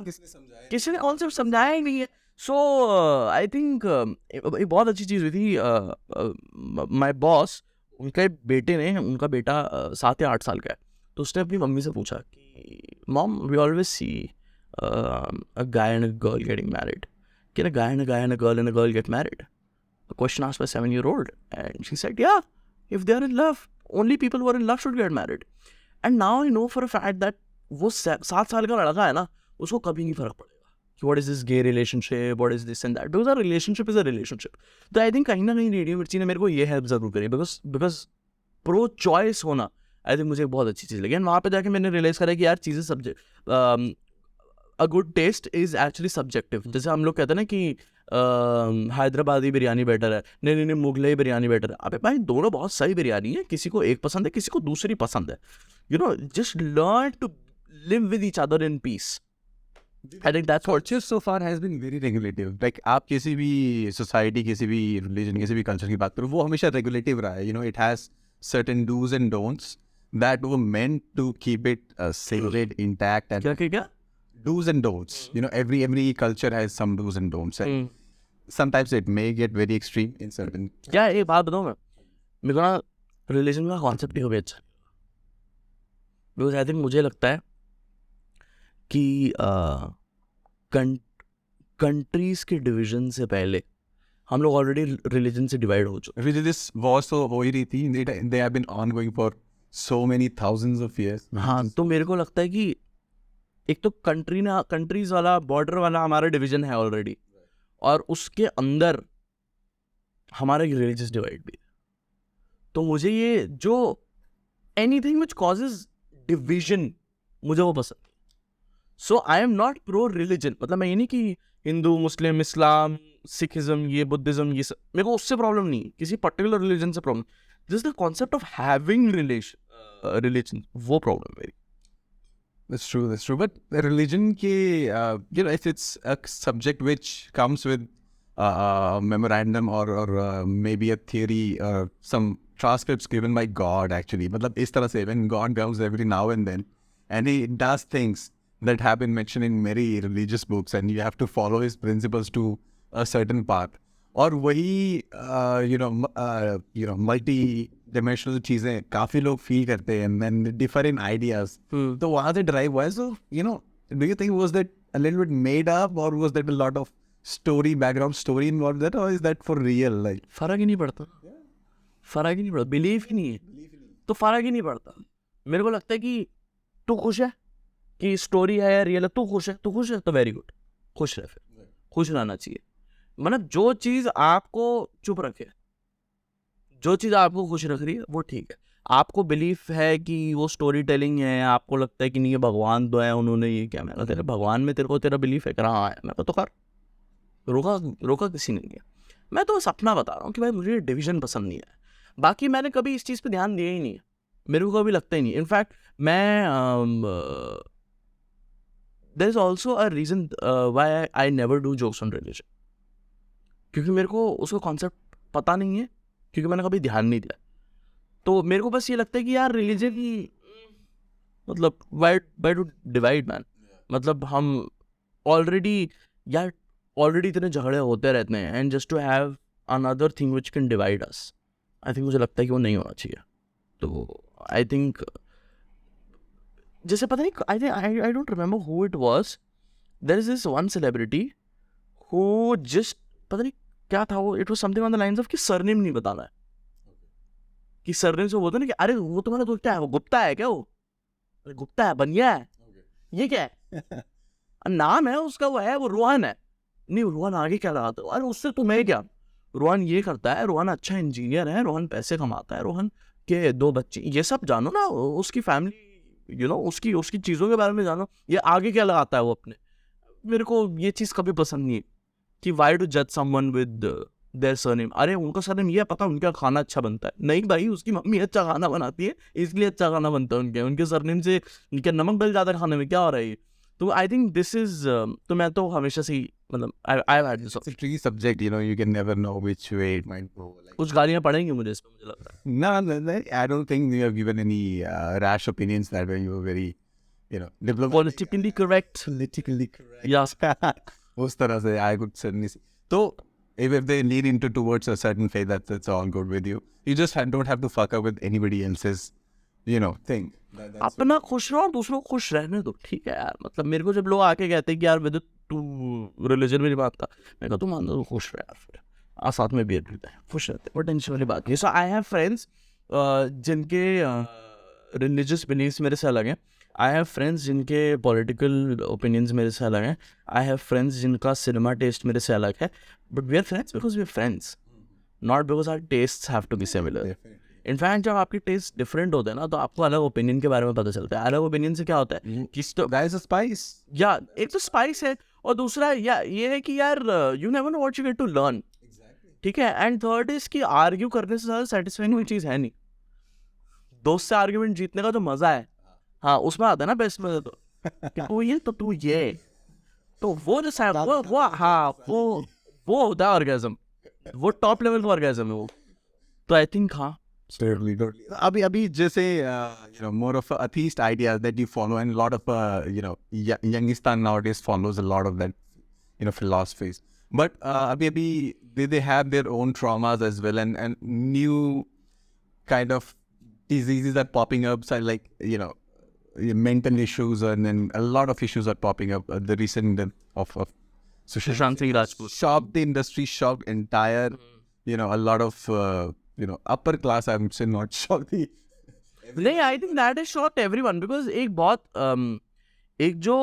किसी ने कॉन्सेप्ट समझाया ही नहीं है. सो आई थिंक एक बहुत अच्छी चीज़ हुई थी. माई बॉस, उनके बेटे ने, उनका बेटा 7 या 8 साल का है, तो उसने अपनी मम्मी से पूछा कि mom we always see a guy and a girl getting married, can a guy and a girl get married. A question asked by 7-year-old, and she said, yeah, if they are in love, only people who are in love should get married. And now I know for a fact that वो 7 साल का लड़का है ना, उसको कभी नहीं फर्क पड़ेगा कि what is this gay relationship, what is this and that, because a relationship is a relationship. तो आई थिंक कहीं ना कहीं रेडियो मिर्ची ने मेरे को ये हेल्प ज़रूर करी, बिकॉज प्रो चॉइस होना आई थिंक मुझे एक बहुत अच्छी चीज़ लगी। एंड वहाँ पे जाके मैंने रियलाइज करा कि यार चीज़ें subject a good taste is actually subjective. जैसे हम लोग कहते हैं ना कि हैदराबादी बिरयानी बेटर है, नहीं मुगलई बिरयानी बेटर है। अबे भाई दोनों बहुत सही बिरयानी है, किसी को एक पसंद है किसी को दूसरी पसंद है। You know just learn to live with each other in peace. I think that's what culture so far has been very regulative. Like आप किसी भी society, किसी भी religion, किसी भी culture की बात करो, वो हमेशा regulative रहा है. You know, it has certain do's and don'ts that were meant to keep it sacred, intact. And क्या do's and don'ts. You know, every culture has some do's and don'ts. And sometimes it may get very extreme in certain. क्या एक बात बताऊँ मैं, मेरे को ना religion का कॉन्सेप्ट ही हो गया अच्छा, बिकॉज आई थिंक मुझे लगता है कि कंट्रीज के डिवीजन से पहले हम लोग ऑलरेडी रिलीजन से डिवाइड हो चुके। This wars तो हो ही रही थी. They have been ongoing for so many thousands of years. हाँ, तो मेरे को लगता है कि एक तो कंट्रीज वाला बॉर्डर वाला हमारा डिवीजन है ऑलरेडी, और उसके अंदर हमारा रिलीजियस डिवाइड भी। तो मुझे ये जो एनीथिंग व्हिच कॉजेज डिवीजन, मुझे वो पसंद। So I am not pro religion, मतलब मैं ये नहीं कि हिंदू मुस्लिम इस्लाम सिखिज्म ये बुद्धिज्म ये सब, मेरे को उससे प्रॉब्लम नहीं, किसी पर्टिकुलर रिलीजन से problem, just the concept of having religion, वो प्रॉब्लम मेरी। That's true. But religion ki, you know, if it's a subject which comes with a memorandum or maybe a theory or some transcripts given by God actually. मतलब इस तरह से when God comes every now and then and he does things that have been mentioned in many religious books and you have to follow his principles to a certain path. और वही multi-dimensional चीज़ें काफ़ी लोग feel करते हैं and differ in ideas. तो वहाँ से ड्राइव हुआ है. So, you know, do you think was that a little bit made up or was that a lot of background story involved there, or is that for real? Like फर्क ही नहीं पड़ता, फर्क ही नहीं पड़ता, बिलीव ही नहीं है तो फर्क ही नहीं पड़ता। मेरे को लगता है कि तू खुश है कि स्टोरी है या रियल है, तू खुश है तो वेरी गुड, खुश रहे, फिर खुश रहना चाहिए। मतलब जो चीज़ आपको चुप रखे, जो चीज़ आपको खुश रख रही है वो ठीक है। आपको बिलीफ है कि वो स्टोरी टेलिंग है, आपको लगता है कि नहीं ये भगवान तो है, उन्होंने ये क्या, मैं तेरे भगवान में तेरे को तेरा बिलीफ है, हाँ है, मैं तो कर रोका किसी ने नहीं। मैं तो सपना बता रहा हूँ कि भाई मुझे डिवीजन पसंद नहीं है, बाकी मैंने कभी इस चीज़ पे ध्यान दिया ही नहीं है, मेरे को कभी लगता ही नहीं। इनफैक्ट मैं there is also a reason why I never do jokes on religion, क्योंकि मेरे को उसका कॉन्सेप्ट पता नहीं है, क्योंकि मैंने कभी ध्यान नहीं दिया। तो मेरे को बस ये लगता है कि यार रिलीजन की मतलब वाई टू डिवाइड मैन, मतलब हम ऑलरेडी इतने झगड़े होते रहते हैं and just to have another thing which can divide us, I think मुझे लगता है कि वो नहीं होना चाहिए। तो आई थिंक जैसे पता नहीं, I don't remember who it was, there is this one celebrity who just पता नहीं क्या था वो, it was something on the lines of कि सरनेम नहीं बताना है, कि सरनेम से बोलते ना कि अरे वो तुम्हारा दोस्त क्या है, वो गुप्ता है क्या, वो गुप्ता है, बनिया है, ये क्या है नाम है उसका, वो है, वो रोहन है, नहीं रोहन आगे क्या लगाता है, अरे उससे तुम्हें क्या, रोहन ये करता है, रोहन अच्छा इंजीनियर है, रोहन पैसे कमाता है, रोहन के 2 बच्चे, ये सब जानो ना, उसकी फैमिली यू नो उसकी चीज़ों के बारे में जानो, ये आगे क्या लगाता है वो अपने। मेरे को ये चीज़ कभी पसंद नहीं है कि वाई टू जज समवन विद देयर सरनेम, अरे उनका सरनेम ये पता उनका खाना अच्छा बनता है, नहीं भाई उसकी मम्मी अच्छा खाना बनाती है इसलिए अच्छा खाना बनता है उनके सरनेम से क्या नमक डल जाता है खाने में, क्या हो रहा है ये। तो आई थिंक दिस इज तो मैं तो हमेशा से ही मतलब I have had this, it's a tricky subject, you know, you can never know which way it might go. Like, कुछ गालियाँ पड़ेंगी मुझे इस पे, मुझे लग रहा है। no, I don't think you have given any rash opinions that way. You were very, you know, Politically correct. Yes. उस तरह से I could certainly see. So if they lean into towards a certain faith, that's all good with you. You just don't have to fuck up with anybody else's, you know, thing. अपना खुश रहो और दूसरों को खुश रहने दो, ठीक है यार। मतलब मेरे को जब लोग आके कहते हैं कि यार विदित तू रिलीजन में नहीं मानता, मैं कहता तू मान दो, खुश रहे यार, फिर साथ में बियर पीते हैं, खुश रहते हैं, वो टेंशन वाली बात नहीं। सो आई हैव फ्रेंड्स जिनके रिलीजियस बिलीव्स मेरे से अलग हैं, आई हैव फ्रेंड्स जिनके पॉलिटिकल ओपिनियंस मेरे से अलग हैं, आई हैव फ्रेंड्स जिनका सिनेमा टेस्ट मेरे से अलग है, but we are friends because we are friends, not because our tastes have to be similar. In fact जब आपके टेस्ट डिफरेंट होते हैं ना, तो आपको अलग ओपिनियन के बारे में पता चलता है. अलग ओपिनियन से क्या होता है कि स्पाइस, या एक तो स्पाइस है, और दूसरा या ये है कि यार you never know what you get to learn. ठीक है. एंड थर्ड इज कि आर्ग्यू करने से ज़्यादा सेटिस्फाइंग कोई चीज़ है नहीं. दोस्त से आर्ग्यूमेंट जीतने का जो मजा है, हाँ, उसमें आता है ना बेस्ट मजा. तो वो ये तो तू ये, तो वो जो साहब वो हाँ वो होता है ऑर्गेज़म. वो टॉप लेवल का ऑर्गेज़म है वो. तो आई थिंक हाँ. अभी जैसे more of atheist ideas that you follow, and a lot of youngistan nowadays follows a lot of that philosophies. But abhi they have their own traumas as well, and new kind of diseases are popping up. So like mental issues, and then a lot of issues are popping up. The recent death of Sushant Singh Rajput shocked the industry, shocked entire a lot of upper class, I would say, not shocked the. नहीं, I think that is shocked everyone, because एक बहुत एक जो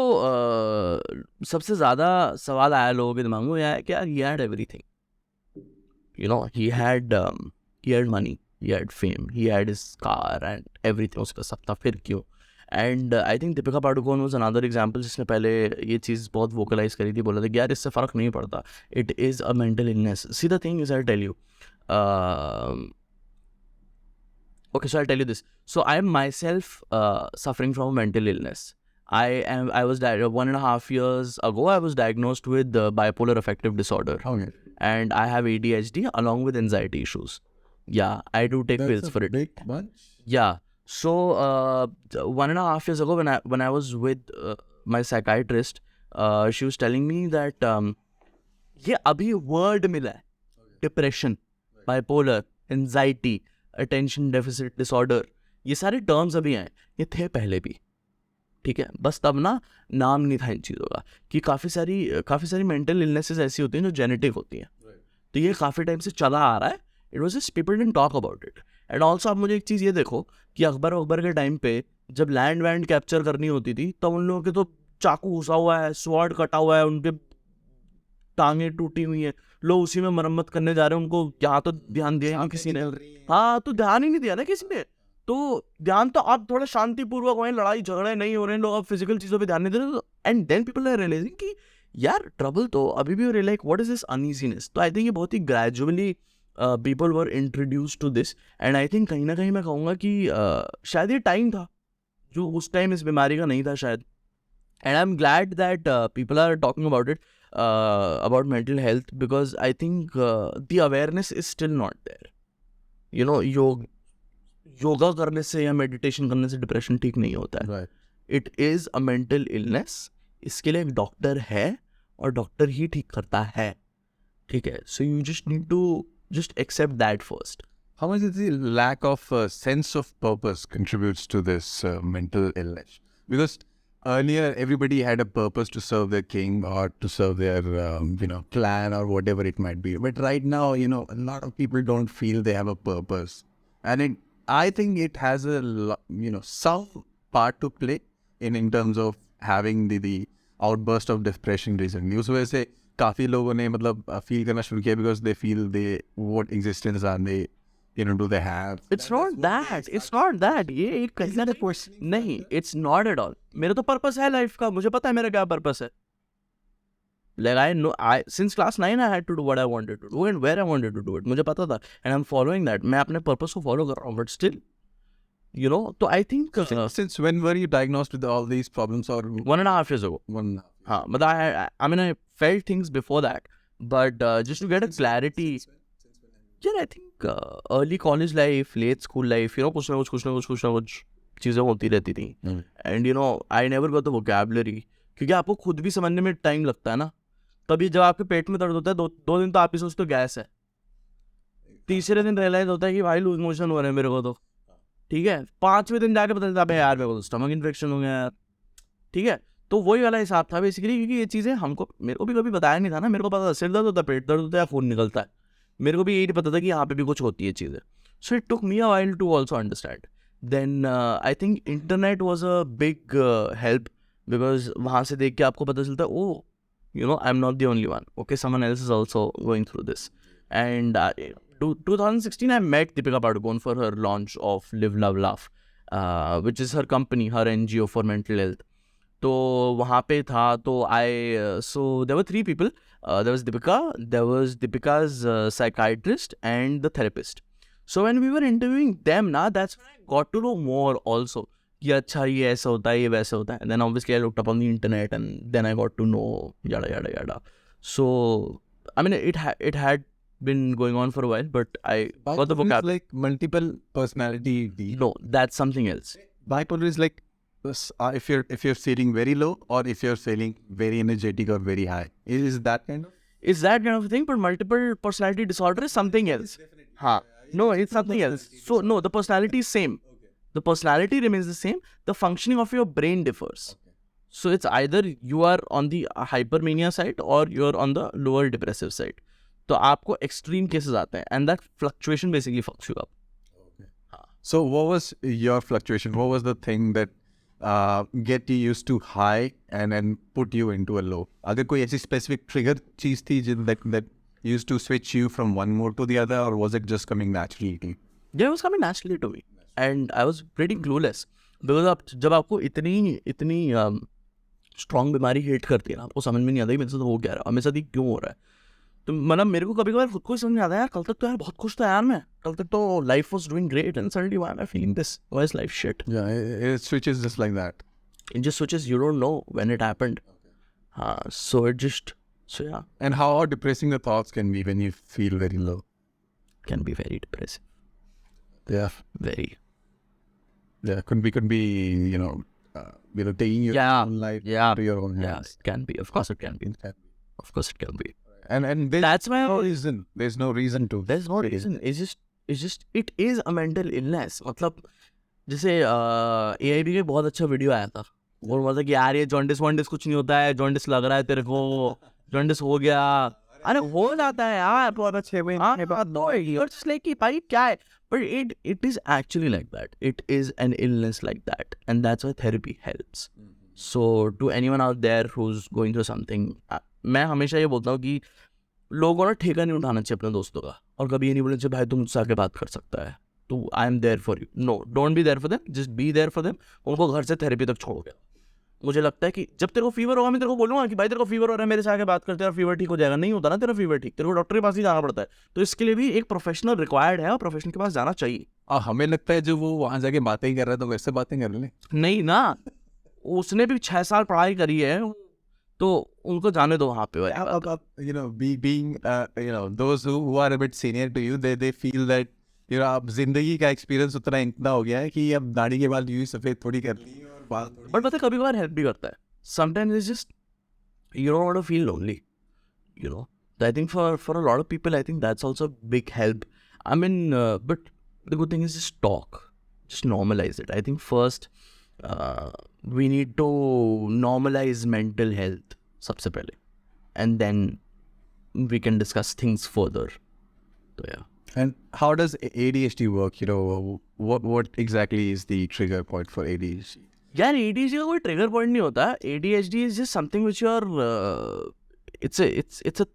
सबसे ज़्यादा सवाल आया लोगों के दिमाग में, वो यह है कि यार he had everything, he had money, he had fame, he had his car and everything, उसका सब था, फिर क्यों. And I think Deepika Padukone was another example जिसने पहले ये चीज़ बहुत वोकलाइज करी थी. बोला था कि यार इससे फ़र्क नहीं पड़ता, it is a mental illness. See the thing is I tell you, okay, so I'll tell you this. So I am myself suffering from a mental illness. I was 1.5 years ago, I was diagnosed with bipolar affective disorder. Okay. And I have ADHD along with anxiety issues. Yeah, I do take pills for it. Big bunch. Yeah. So 1.5 years ago, when I was with my psychiatrist, she was telling me that ये अभी word मिला है, depression, bipolar, anxiety, attention deficit disorder, ये सारे terms अभी हैं, ये थे पहले भी. ठीक है, बस तब ना नाम नहीं था इन चीज़ों का. कि काफ़ी सारी मेंटल इलनेसेस ऐसी होती हैं जो जेनेटिक होती हैं. तो ये काफ़ी टाइम से चला आ रहा है. It was just people didn't talk about it. And also आप मुझे एक चीज़ ये देखो कि अकबर के टाइम पे जब लैंड वैंड कैप्चर करनी होती थी, तब उन लोगों के तो चाकू घुसा हुआ है, स्वॉर्ड कटा हुआ है, उनके टांगे टूटी हुई हैं, लोग उसी में मरम्मत करने जा रहे हैं. उनको यहाँ तो ध्यान दिया ही किसी ने, हाँ, तो ध्यान ही नहीं दिया ना किसी ने. तो ध्यान तो आप थोड़ा शांतिपूर्वक हो, लड़ाई झगड़े नहीं हो रहे हैं, लोग अब फिजिकल चीज़ों पे ध्यान नहीं दे रहे. And then people are realising कि यार ट्रबल तो अभी भी हो रही है, like what is this uneasiness. तो आई थिंक ये बहुत ही gradually people were introduce to this. And I think कहीं ना कहीं मैं कहूँगा कि शायद ये टाइम था जो उस टाइम इस बीमारी का नहीं था शायद. And I am glad that people are talking about it, about mental health, because I think the awareness is still not there. Yoga करने से या मेडिटेशन करने से डिप्रेशन ठीक नहीं होता है. It is a mental illness. इसके लिए एक डॉक्टर है और डॉक्टर ही ठीक करता है. ठीक है, so you just need to just accept that first. How much is the lack of sense of purpose contributes to this mental illness? Because earlier everybody had a purpose to serve their king or to serve their clan or whatever it might be. But right now, a lot of people don't feel they have a purpose, and I think it has a some part to play in terms of having the outburst of depression recently. उस वजह से काफ़ी लोगों ने मतलब feel करना शुरू किया because they feel what existence are they, do they have. It's not that. ये एक कहीं ना नहीं, it's not at all. मेरा तो पर्पस है लाइफ का, मुझे पता है मेरा क्या पर्पस है. Like I know, since class 9 I had to do what I wanted to do and where I wanted to do it. मुझे पता था and I'm following that. मैं अपने पर्पस को फॉलो कर रहा हूँ, but still, तो I think since when were you diagnosed with all these problems? Or 1.5 years ago. हाँ, but I mean I felt things before that, but just to get a clarity, I think early college life, late school life, कुछ ना कुछ चीज़ें होती रहती थी. And I never got the vocabulary, क्योंकि आपको खुद भी समझने में टाइम लगता है ना. तभी जब आपके पेट में दर्द होता है, दो दिन तो आप ही सोचते हो गैस है, तीसरे दिन रियलाइज होता है कि भाई लूज मोशन हो रहे हैं मेरे को तो. ठीक है, 5वें दिन जाके पता चलता है यार मेरे को स्टमक इन्फेक्शन हो गया यार. ठीक है, तो वही वाला हिसाब था बेसिकली, क्योंकि ये चीज़ें मेरे को भी कभी बताया नहीं था ना. मेरे को पता था सिर दर्द होता है, पेट दर्द होता है, खून निकलता है. मेरे को भी यही नहीं पता था कि यहाँ पे भी कुछ होती है चीज़ें. So it took me a while to also understand. Then I think internet was a big help, because वहाँ से देख के आपको पता चलता है I am not the only one. Okay, someone else is also going through this. And 2016 I met Deepika Padukone for her launch of Live Love Laugh, which is her company, her NGO for mental health. तो वहाँ पे था तो so there were 3 people. There was Deepika, there was Deepika's psychiatrist and the therapist. So when we were interviewing them ना, that's when I got to know more also कि अच्छा ये ऐसा होता है, ये वैसा होता है. And then obviously I looked up on the internet and then I got to know yada yada yada. So I mean it had been going on for a while, but I got the vocabulary. Like multiple personality. No, that's something else. Bipolar is like if you're feeling very low or if you're feeling very energetic or very high. Is that kind of? Is that kind of a thing? But multiple personality disorder is something else. Huh. No, it's something else. So no, the personality is same. The personality remains the same. The functioning of your brain differs. So it's either you are on the hypermania side or you're on the lower depressive side. तो आपको extreme cases आते हैं and that fluctuation basically fucks you up. So what was your fluctuation? What was the thing that get you used to high and then put you into a low? अगर कोई ऐसी specific trigger चीज थी that used to switch you from one mode to the other, or was it just coming naturally to you? Yeah, it was coming naturally to me and I was pretty clueless because जब आपको इतनी strong बीमारी hit करती है ना, आपको समझ में नहीं आता कि मेरे साथ हो क्या रहा है, मेरे साथ ये क्यों हो रहा है. तो मतलब मेरे को कभी कभार खुद को ही समझ नहीं आता यार, कल तक तो यार बहुत खुश था यार मैं, कल तक तो life was doing great and suddenly why am I feeling this? Why is life shit? Yeah, it switches just like that. It just switches, you don't know when it happened. So yeah. And how depressing the thoughts can be when you feel very low? Can be very depressive. Yeah. Very. Yeah, could be taking your own life to your own hands. Yeah, it can be. Of course it can be. Of course it can be. And that's why there's no reason to. There's no reason. It's just it is a mental illness. मतलब जैसे AIB के बहुत अच्छा video आया था, वो बोलता कि यार ये जॉन्डिस कुछ नहीं होता है, जॉन्डिस लग रहा है तेरे को, जॉन्डिस हो गया, अरे हो जाता है यार बहुत अच्छे में. No, you're just like कि भाई क्या है, but it is actually like that. It is an illness like that, and that's why therapy helps. So to anyone out there who's going through something, मैं हमेशा ये बोलता हूँ कि लोगों को ना ठेका नहीं उठाना चाहिए अपने दोस्तों का, और कभी ये नहीं बोलना चाहिए भाई तू मुझसे आके बात कर सकता है, तो I am there for you. No, don't be there for them, just be there for them. उनको घर से थेरेपी तक छोड़ गया. मुझे लगता है कि जब तेरे को फीवर होगा मैं तेरे को बोलूँगा कि भाई तेरे को फीवर हो रहा है, मेरे से आके बात करते हैं और फीवर ठीक हो जाएगा. नहीं होता ना तेरा फीवर ठीक, तेरे को डॉक्टर के पास ही जाना पड़ता है. तो इसके लिए भी एक प्रोफेशनल रिक्वायर्ड है और प्रोफेशनल के पास जाना चाहिए. हमें लगता है जो वो वहाँ जाके बातें ही कर रहा है तो वैसे बातें कर ले. नहीं ना, उसने भी 6 साल पढ़ाई करी है, तो उनको जाने दो वहाँ पे. being those who are a bit senior to you, they feel that अब जिंदगी का एक्सपीरियंस उतना इतना हो गया है कि अब दाढ़ी के बाल यूं सफेद थोड़ी कर ली और बाल थोड़ी. बट पता कभी कभार हेल्प भी करता है. Sometimes it's just you don't want to feel lonely, I think for a lot of people I think that's also big help. I mean but the good thing is just talk, just normalize it. I think first we need to normalize mental health सबसे पहले, and then we can discuss things further. So yeah. And how does ADHD work? What exactly is the trigger point for ADHD? यार ADHD का कोई trigger point नहीं होता. ADHD is just something which you are it's a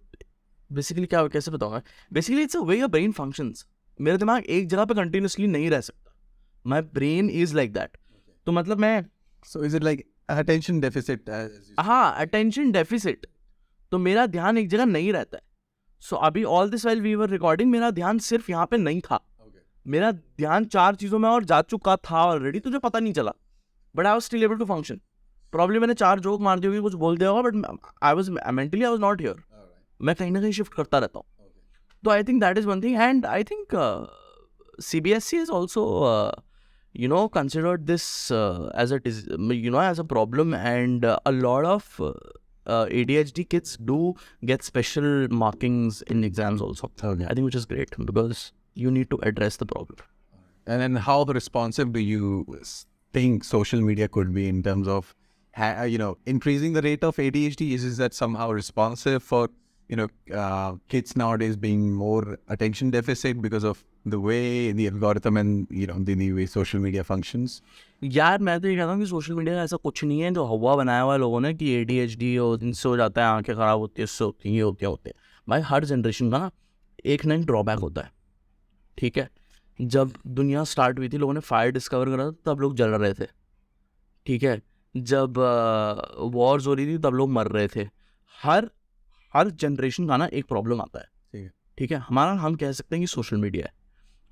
basically क्या कैसे बताऊंगा, basically it's a way your brain functions. मेरा दिमाग एक जगह पे कंटिन्यूसली नहीं रह सकता. My brain is like that. तो मतलब मैं so is it like attention deficit? हाँ, attention deficit. तो मेरा ध्यान एक जगह नहीं रहता है. So अभी all this while we were recording मेरा ध्यान सिर्फ यहाँ पे नहीं था. मेरा ध्यान 4 चीज़ों में और जा चुका था ऑलरेडी, तुझे पता नहीं चला. But I was still able to function. Probably मैंने 4 जोक मार दी होगी, कुछ बोल दिया होगा, but I was not here. मैं कहीं ना कहीं शिफ्ट करता रहता हूँ. तो I think that is one thing, and I think CBSE has also considered this as a problem, and a lot of ADHD kids do get special markings in exams also. I think which is great because you need to address the problem. And then how responsive do you think social media could be in terms of increasing the rate of ADHD? Is that somehow responsive for kids nowadays being more attention deficit because of the way the algorithm and the way social media functions? यार मैं तो ये कहता हूँ कि social media का ऐसा कुछ नहीं है जो हवा बनाया हुआ है लोगों ने कि ADHD और इनसे हो जाता है, आंखें ख़राब होती है, इससे होती है, ये होती है. भाई हर जनरेशन का ना एक ड्रॉबैक होता है. ठीक है, जब दुनिया स्टार्ट हुई थी लोगों ने फायर डिस्कवर करा था, तब लोग जल रहे थे, ठीक है, जब वॉर्स हो रही थी तब लोग मर रहे थे। हर जनरेशन का ना एक प्रॉब्लम आता है, ठीक है। हमारा हम कह सकते हैं कि सोशल मीडिया है।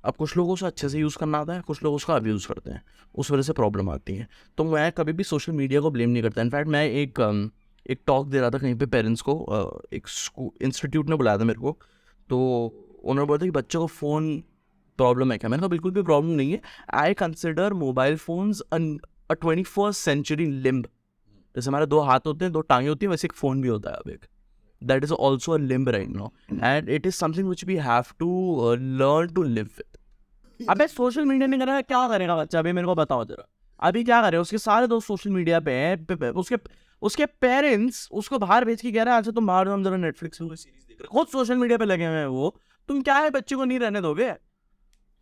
अब कुछ लोगों से अच्छे से यूज़ करना आता है, कुछ लोग उसका अब्यूज़ करते हैं, उस वजह से प्रॉब्लम आती है। तो मैं कभी भी सोशल मीडिया को ब्लेम नहीं करता। इनफैक्ट मैं एक टॉक दे रहा था कहीं पे पेरेंट्स को, एक इंस्टीट्यूट ने बुलाया था मेरे को, तो उन्होंने बोला था कि बच्चों को फ़ोन प्रॉब्लम है क्या। मैंने कहा बिल्कुल भी प्रॉब्लम नहीं है। I consider mobile phones a 21st century limb. जैसे हमारे 2 हाथ होते हैं, 2 टांगें होती हैं, वैसे एक फ़ोन भी होता है अब एक। That is also a limb right now, and it is something which we have to learn to live with. अबे सोशल मीडिया नहीं कर रहा है, क्या करेगा बच्चा? अभी मेरे को बताओ जरा, अभी क्या करे? उसके सारे दोस्त सोशल मीडिया पे हैं, उसके पेरेंट्स उसको बाहर भेज के कह रहे हैं अच्छा तुम बाहर जाओ, हम जरा नेटफ्लिक्स में कोई सीरीज देख रहे हो। खुद सोशल मीडिया पे लगे हुए हैं वो, तुम क्या है बच्चे को नहीं रहने दोगे?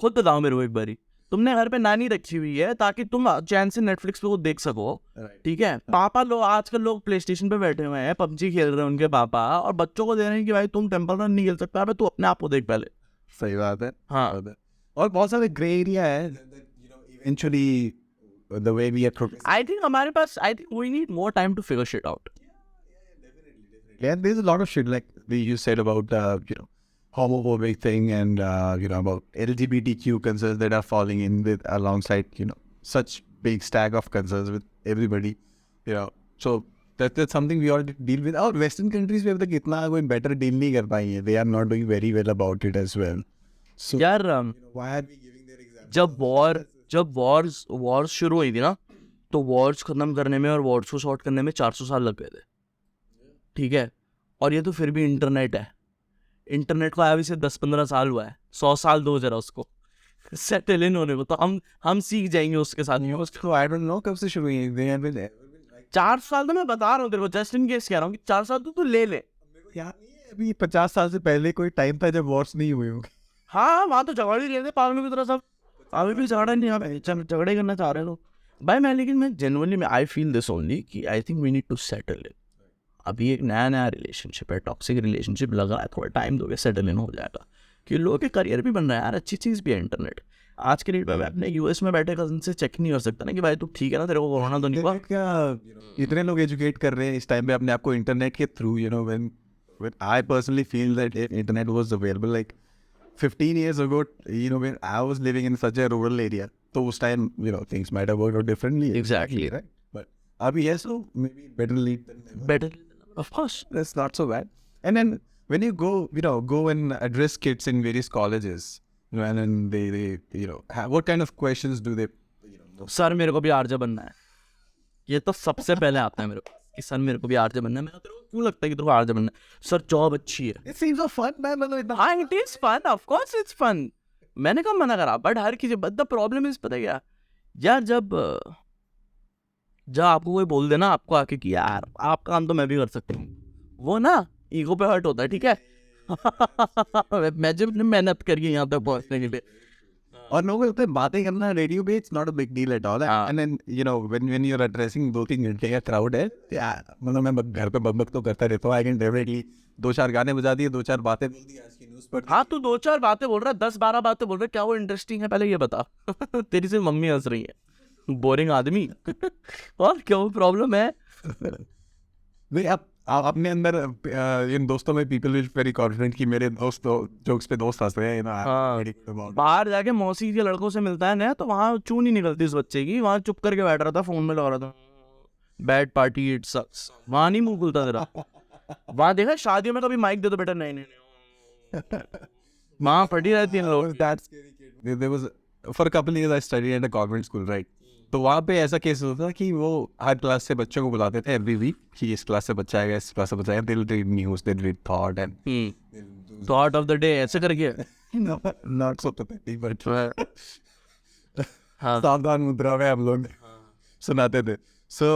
खुद बताओ मेरे को एक बारी। तुमने घर पे नानी रखी हुई है ताकि तुम चैन से नेटफ्लिक्स पे वो देख सको, ठीक है। पापा लोग आजकल लोग प्ले स्टेशन पे बैठे हुए हैं, पबजी खेल रहे हैं उनके पापा, और बच्चों को दे रहे हैं कि भाई तुम टेम्पल रन नहीं खेल सकता, तू अपने आप को देख पहले। सही बात है। हाँ, और बहुत सारे ग्रे एरिया है eventually the way we are. I think हमारे पास, I think we need more time to figure shit out. Yeah, there's a lot of shit like you said about homophobic thing and about LGBTQ concerns that are falling in with alongside such big stack of concerns with everybody, so that's something we all deal with. Our Western countries में अब तक इतना कोई better deal नहीं कर पाई है. They are not doing very well about it as well. So यार why are we giving their example? जब वॉर्स शुरू हुई थी ना, तो वॉर्स खत्म करने में और वॉर्स को शॉर्ट करने में 400 साल लग गए थे, ठीक है। और ये तो फिर भी इंटरनेट है, इंटरनेट को आया भी सिर्फ 10-15 साल हुआ है, 100 साल दो जरा उसको सेटल इन होने को, तो हम सीख जाएंगे उसके साथ। उसको आई डोंट नो कब से शुरू हुई है। 4 साल तो मैं बता रहा हूँ तेरे को, जस्ट इन केस कह रहा हूँ कि 4 साल तो तू ले ले। यार अभी 50 साल से पहले कोई टाइम था जब वॉर्स नहीं हुए होंगे। हाँ, वहाँ तो झगड़ ही रहे थे पागलों की तरह सब, अभी भी झगड़ा नहीं, यहाँ झगड़े करना चाह रहे लोग भाई। लेकिन मैं genuinely I feel this only कि I think we need to settle it. अभी एक नया रिलेशनशिप है, टॉक्सिक रिलेशनशिप लग रहा है, थोड़ा टाइम दोगे सेटल इन हो जाएगा, कि लोगों के करियर भी बन रहा है यार, अच्छी चीज़ भी है इंटरनेट। आज के डेट में मैं अपने यूएस में बैठे कजन से चेक नहीं कर सकता ना कि भाई तू ठीक है ना, तेरे को कोरोना तो नहीं हुआ क्या। इतने लोग एजुकेट कर रहे हैं इस टाइम पे अपने आप को इंटरनेट के through, when I personally feel that internet was available like 15 years ago, when I was living in such a rural area, so उस time things might have worked out differently. Exactly, right? But अभी yes, so maybe better late than never. better, of course, That's not so bad. And then when you go and address kids in various colleges, and then they what kind of questions do they sir मेरे को भी RJ बनना है, ये तो सबसे पहले आता है मेरे को कि सर मेरे को भी आरजे बनना है। मैं तेरे को क्यों लगता है कि तेरे को आरजे बनना है? सर जॉब अच्छी है। It seems so fun, man. हाँ, it is fun, of course it's fun. मैंने कब मना करा, बट हर किसी द प्रॉब्लम इज, पता है क्या यार, जब आपको कोई बोल देना आपको आके कि यार आप काम तो मैं भी कर सकती हूँ, वो ना ईगो पे हर्ट होता है, ठीक है। मैं जब मेहनत करिए यहाँ तक पहुँचने के लिए, और लोगों को लगता है बातें करना रेडियो पे it's not a big deal at all. And then when you are addressing 2-3 घंटे का क्राउड है, मतलब मैं घर पे बकबक तो करता रहता हूँ। आई कैन डेफिनेटली 2-4 गाने बजा दिए, 2-4 बातें बोल दी, आज की न्यूज़ पर। हाँ, तू 2-4 बातें बोल रहा है, 10-12 बातें बोल रहा है, क्या वो इंटरेस्टिंग है पहले ये बता। तेरी से मम्मी हंस रही है, बोरिंग आदमी। और क्या वो प्रॉब्लम है? नहीं, आप अपने अंदर इन दोस्तों में पीपल विल वेरी कॉन्फिडेंट कि मेरे दोस्त जोक्स पे दोस्त हंस रहे हैं ना। हाँ, बाहर जाके मौसी के लड़कों से मिलता है ना, तो वहाँ चून नहीं निकलती उस बच्चे की, वहाँ चुप करके बैठ रहा था, फोन में लगा रहा था, बैड पार्टी इट सक्स, वहाँ नहीं मुंह खुलता तेरा। वहाँ देखा शादियों में कभी माइक दे दो बेटा, नहीं, वहाँ फटी रहती है लोग। There was for a couple years I studied at a convent school, right? तो वहाँ पे ऐसा केस होता था कि वो हर क्लास से बच्चों को बुलाते थे एवरी वीक कि इस क्लास से बच्चा आएगा, इस क्लास से बच्चा आएगा। They'll read news, they'll read thought and thought of the day ऐसे करके not so pathetic, but हाँ, सावधान मुद्रा में हम लोग सुनाते थे। सो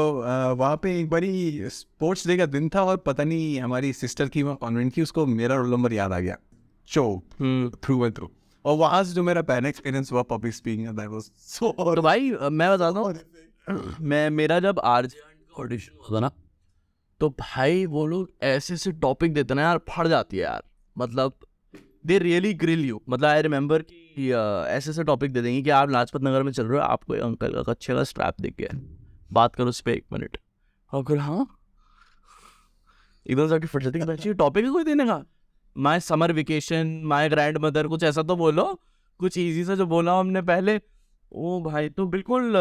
वहाँ पे एक बारी स्पोर्ट्स डे का दिन था और पता नहीं हमारी सिस्टर की वहाँ कॉन्वेंट की, उसको मेरा रोल नंबर याद आ गया थ्रू एंड थ्रू। और वहाँ से जो मेरा पहला एक्सपीरियंस हुआ public speaking, that was so. तो भाई मैं बताता हूँ, मेरा जब आरजे ऑडिशन हुआ था ना, तो भाई वो लोग ऐसे टॉपिक देते ना यार, फट जाती है यार, मतलब दे रियली ग्रिल यू। मतलब आई रिमेम्बर कि ऐसे ऐसे टॉपिक दे देंगे कि आप लाजपत नगर में चल रहे हो, आपको एक अंकल का अच्छे का स्ट्रैप दिख गया, बात करो उस पर 1 मिनट, और फिर हाँ एकदम से आपकी फट जाती है, टॉपिक है कोई देने का, my summer vacation, my grand mother, कुछ ऐसा तो बोलो, कुछ इजी सा जो बोला हमने पहले। ओ भाई तो बिल्कुल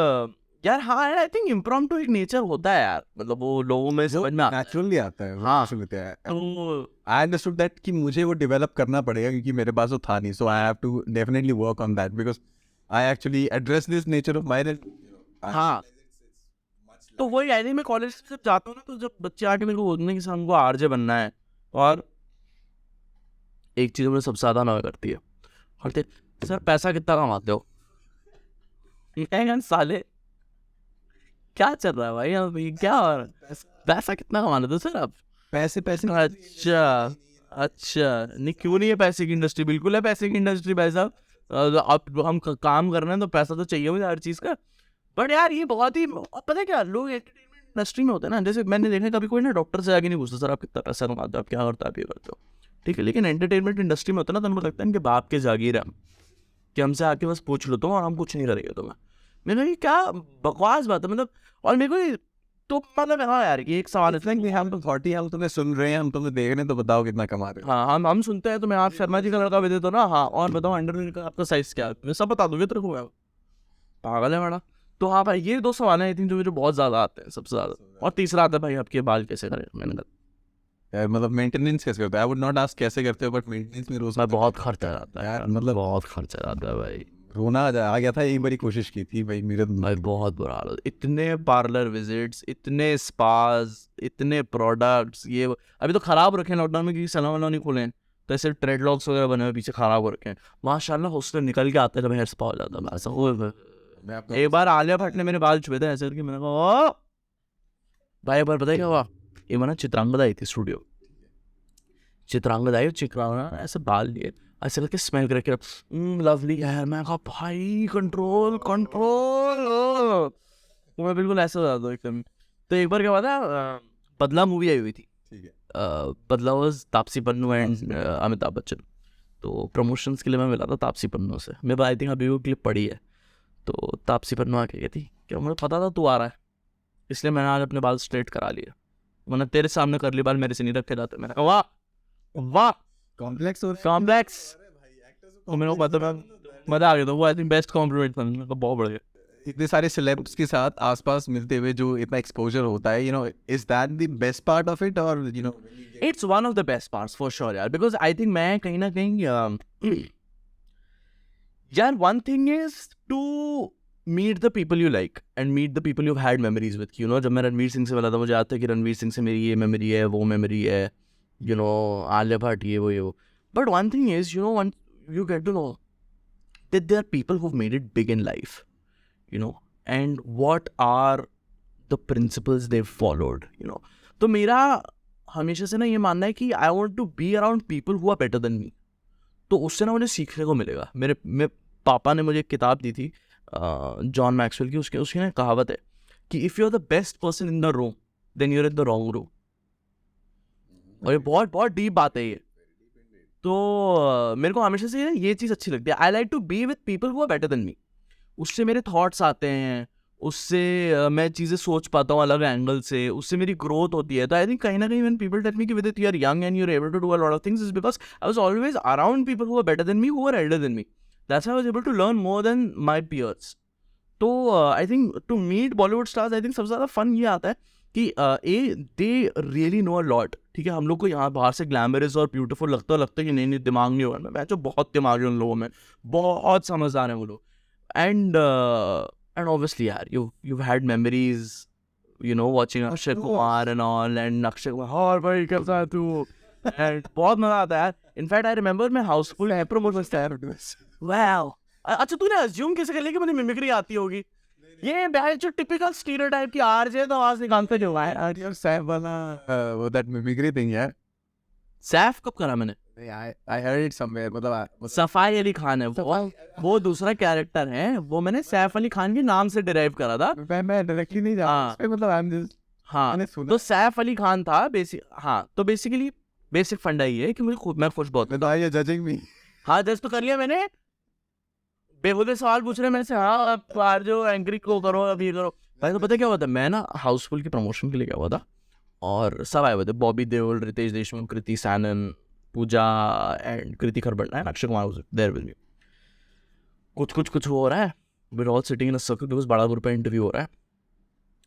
यार हाँ, आई थिंक इम्प्रॉम्प्टू एक नेचर होता है यार, मतलब वो लोगों में समझ में नेचुरली आता है। हाँ तो आई अंडरस्टूड दैट कि मुझे वो डेवलप करना पड़ेगा क्योंकि मेरे पास वो था नहीं, so I have to definitely work on that because I actually address this nature of my. हाँ तो वही आई थिंक मैं कॉलेज से जब जाता हूँ ना, तो जब बच्चे आके मेरे को बोलते हैं कि सर हमको आरजे बनना है, और एक चीज़ मुझे सबसे ज़्यादा नॉय करती है, और सर पैसा कितना कमाते हो, साले क्या चल रहा है भाई, अब ये क्या हो रहा है, पैसा कितना कमा लेते हो सर आप, पैसे। अच्छा नहीं क्यों नहीं है पैसे की इंडस्ट्री, बिल्कुल है पैसे की इंडस्ट्री भाई साहब, अब हम काम कर रहे हैं तो पैसा तो चाहिए मुझे हर चीज़ का। बट यार ये बहुत ही, पता है क्या, लोग एंटरटेनमेंट इंडस्ट्री में होते हैं ना, जैसे मैंने देखा कभी कोई ना डॉक्टर से आगे नहीं पूछता सर आप कितना पैसा कमाते हो, आप क्या करते हो, आप ये करते हो, ठीक है, लेकिन एंटरटेनमेंट इंडस्ट्री में होता है ना, तो हमको लगता है कि बाप के जागीर है कि हमसे आके बस पूछ लो तो, और हम कुछ नहीं करेंगे तुम्हें। मैंने ये क्या बकवास बात है, मतलब और मेरे को तो मतलब हाँ यार ये एक सवाल है कि हम तो 40, हम तुम्हें सुन रहे हैं, हम तुम्हें देख रहे हैं, तो बताओ कितना कमा रहे हो। हाँ हम सुनते हैं तुम्हें, आप शर्मा जी का लड़का भेजे तो ना, हाँ और बताओ अंडरवेयर का आपका साइज क्या है, मैं सब बता दूंगी तेरे को, पागल है बड़ा। तो हाँ भाई ये 2 सवाल हैं आई थिंक जो मुझे बहुत ज़्यादा आते हैं, सबसे ज़्यादा, और तीसरा आता है भाई आपके बाल कैसे करें, मैंने कहा यार मतलब मेंटेनेंस कैसे करते हो, आई वुड नॉट आस्क कैसे करते हो, बट मेंटेनेंस में रोज बहुत खर्चा आता है यार, मतलब बहुत खर्चा आता है भाई, रोना आ गया था, एक बारी कोशिश की थी भाई मेरे भाई बहुत बुरा हाल, इतने पार्लर विजिट्स, इतने स्पाज, इतने प्रोडक्ट्स, ये अभी तो ख़राब रखे हैं लॉकडाउन में क्योंकि सैलून वालों नहीं खुले हैं, तो ऐसे ट्रेडलॉक्स वगैरह बने हुए पीछे ख़राब हो रखे हैं, माशाल्लाह हॉस्टल निकल के आता है जब हेयर स्पा हो जाता है, ऐसा एक बार आलिया भट्ट ने मेरे बाल छुए थे ऐसे करके, मैंने कहा ओ भाई एक बार बताइए क्या हुआ, ये मैंने चित्रांगद आई थी स्टूडियो, चित्रांगद आई, चित्रांगद ऐसे बाल लिए ऐसे करके स्मेल करके लवली है, मैं कहा भाई कंट्रोल मैं बिल्कुल ऐसा हो जाता एकदम। तो एक बार क्या हुआ था, बदला मूवी आई हुई थी, बदला वाज तापसी पन्नू एंड अमिताभ बच्चन, तो प्रमोशंस के लिए मैं मिला था तापसी पन्नू से, मैं आई थिंक अभी वो क्लिप पड़ी है, तो तापसी पन्नू आके गई थी क्या, मुझे पता था तू आ रहा है इसलिए मैंने आज अपने बाल स्ट्रेट करा लिए, मैंने तेरे सामने कर लिए, बाल मेरे से नहीं रखे जाते, मैंने कहा वाह वाह कॉम्प्लेक्स मेरे को मजा आ गया था, वो आई थिंक बेस्ट कॉम्प्लीमेंट था, मेरे को बहुत बढ़िया। इतने सारे सेलेब्स के साथ आसपास मिलते हुए जो इतना एक्सपोजर होता है, you know, is that the best part of it, और you know it's one of the best parts for sure यार, बिकॉज आई थिंक मैं कहीं ना कहीं यार one thing is to meet the people you like and meet the people you had memories with, you know, जब मैं रणवीर सिंह से मिला था मुझे आता है कि रणवीर सिंह से मेरी ये मेमोरी है, वो मेमोरी है, you know, आलिया भट्ट ये वो, but one thing is, you know, one you get to know that there are people who've made it big in life, you know, and what are the principles they've followed, you know, तो मेरा हमेशा से ना ये मानना है कि I want to be around people who are better than me, तो उससे ना मुझे सीखने को मिलेगा। मेरे पापा ने मुझे एक किताब दी थी जॉन मैक्सवेल की, उसकी ना कहावत है कि if you're the best person in the room then you're in the wrong room, और ये बहुत बहुत डीप बात है ये, तो मेरे को हमेशा से ये चीज़ अच्छी लगती है, I like to be with people who are better than me, उससे मेरे थॉट्स आते हैं, उससे मैं चीज़ें सोच पाता हूँ अलग एंगल से, उससे मेरी ग्रोथ होती है। तो आई थिंक कहीं ना कहीं व्हेन पीपल टेल मी कि विदित you are young and you are able to do a lot of things is because I was always around people who are better than me, who are elder than me, that's I was able to learn more than my peers. तो I think to meet Bollywood stars I think सबसे ज़्यादा fun ये आता है कि they really know a lot, ठीक है, हम लोग को यहाँ बाहर से ग्लैमरस और ब्यूटीफुल लगता है कि नहीं दिमाग नहीं होगा, मैं जो बहुत दिमाग है उन लोगों में, बहुत समझदार हैं वो लोग, एंड ऑब्वियसली यार you've had memories, you know, watching Akshay Kumar and all, and Akshay Kumar और भाई कैसा है तू, and बहुत मजा आता है यार। इनफैक्ट आई रिमेंबर मैं हाउसफुल है प्रमोशन स्टार, वाओ अच्छा तूने अज्यूम कैसे कर लिया कि मुझे मिमिक्री आती होगी, ये भाई जो टिपिकल स्टीरियोटाइप की आरजे तो आवाज निकालते जो है यार, सैफ वाला वो दैट मिमिक्री थिंग यार, सैफ कब करा मैंने, आई हर्ड इट समवेयर, मतलब सफाई अली खान है वो दूसरा कैरेक्टर है, वो मैंने सैफ अली खान के नाम से डिराइव करा था, मैं डायरेक्टली नहीं जानता, मतलब आई एम जस्ट, हाँ तो सैफ अली खान था बेसिक, हाँ तो बेसिकली बेसिक फंडा ये है कि मैं खुश बहुत, तो आई जजिंग मी, हाँ जज तो कर लिया मैंने, बेहुदे सवाल पूछ रहे हैं मेरे से, हाँ अब बाहर जो एंकरी को करो अब ये करो। भाई तो पता क्या हुआ था, मैं ना हाउसफुल की प्रमोशन के लिए गया हुआ था और सब आए हुए थे, Bobby Deol, Riteish Deshmukh, Kriti Sanon, Pooja and Kriti Kharbanda and Akshay Kumar was there with me. कुछ हो रहा है, we are all sitting in a circle because बड़ापुर पे इंटरव्यू हो रहा है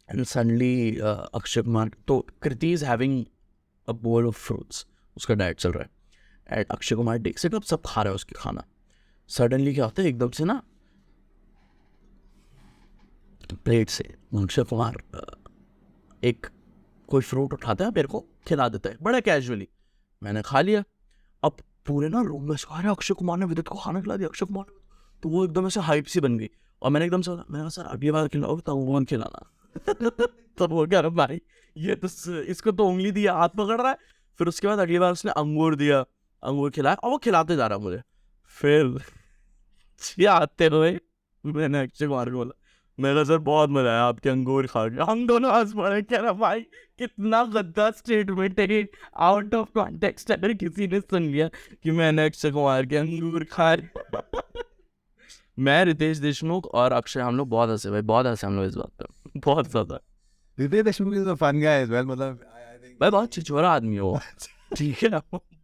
एंड सडनली अक्षय कुमार, तो कृति is having a bowl of fruits, उसका डाइट चल रहा है and Akshay Kumar takes it, अब सब खा रहे हैं उसकी खाना। सडनली क्या होता है, एकदम से ना प्लेट से अक्षय कुमार एक कोई फ्रूट उठाता है, मेरे को खिला देता है बड़ा कैजुअली। मैंने खा लिया। अब पूरे ना रूम में अरे अक्षय कुमार ने विदित को खाना खिला दिया, अक्षय कुमार ने, तो वो एकदम से हाइप सी बन गई और मैंने एकदम से मैंने सर अगली बार खिलाओगे तो अंगूर खिलाना। तब वो कह रहा भाई ये तो इसको तो उंगली दिया, हाथ पकड़ रहा है। फिर उसके बाद अगली बार उसने अंगूर दिया, अंगूर खिलाया और वो खिलाते जा रहा मुझे। फिर आते हुए मैंने अक्षय कुमार को बोला, मेरा सर बहुत मजा आया आपके अंगूर खा के। हम दोनों हंस पड़े, कह रहा भाई कितना गद्दा स्टेटमेंट है, आउट ऑफ कॉन्टेक्स्ट अगर किसी ने सुन लिया कि मैंने अक्षय कुमार के अंगूर खा। मैं, रितेश देशमुख और अक्षय, हम लोग बहुत हंसे भाई, बहुत हंसे हम लोग इस बात पर, बहुत ज्यादा। Ritesh Deshmukh is a fun guy as well, मतलब भाई बहुत छिछोरा आदमी है वो, ठीक है ना,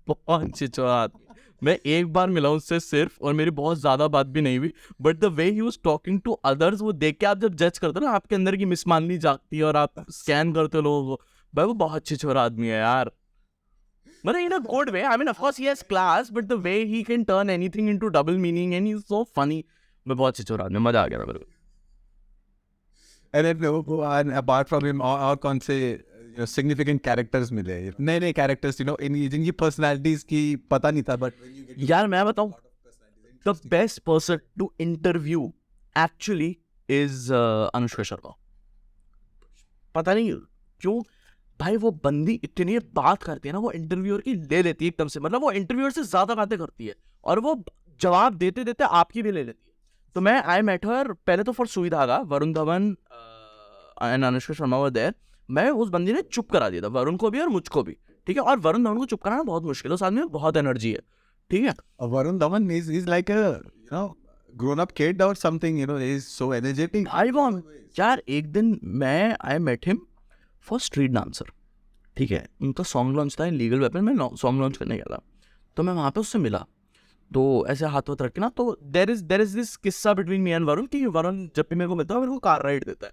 बहुत छिछोरा आदमी। मैं एक बार मिला उससे सिर्फ, और मेरी बहुत ज्यादा बात भी नहीं हुई, but the way he was talking to others, वो देख के आप जब जज करते हो ना, आपके अंदर की मिसमाननी जागती है और आप स्कैन करते हो लोगों को। भाई वो बहुत छिछोरा आदमी है यार, मतलब in a good way. I mean of course he has class, but the way he can turn anything into double meaning and he is so funny. मैं बहुत छिछोरा आदमी, मजा आ गया मेरे को। And then apart from him और कौन से significant characters मिले, नए characters, जिनकी personalities की पता नहीं था, but यार मैं बताऊं, the best person to interview actually is Anushka Sharma. पता नहीं क्यों भाई, वो बंदी इतनी बात करती है ना, वो इंटरव्यूअर की ले लेती है एकदम से, मतलब वो इंटरव्यूअर से ज्यादा बातें करती है और वो जवाब देते देते आपकी भी ले लेती है। तो मैं आई मेट हर पहले तो for Sui Dhaga, Varun Dhawan and Anushka Sharma were there. मैं उस बंदी ने चुप करा दिया था, वरुण को भी और मुझको भी, ठीक है। और वरुण धवन को चुप कराना बहुत मुश्किल है, उस आदमी में बहुत एनर्जी है, ठीक है। Varun Dhawan is like a grown up kid or something, he is so energetic. भाई वो यार, एक दिन मैं I met him for Street Dancer, ठीक है। उनका सॉन्ग लॉन्च था लीगल वेपन, मैं सॉन्ग लॉन्च करने गया था, तो मैं वहाँ पे उससे मिला, तो ऐसे हाथ वाथ रख के ना, तो देर इज दिस किस्सा बिटवीन मी एंड वरुण कि वरुण जब भी मेरे को मिलता है मेरे को कार राइड देता है,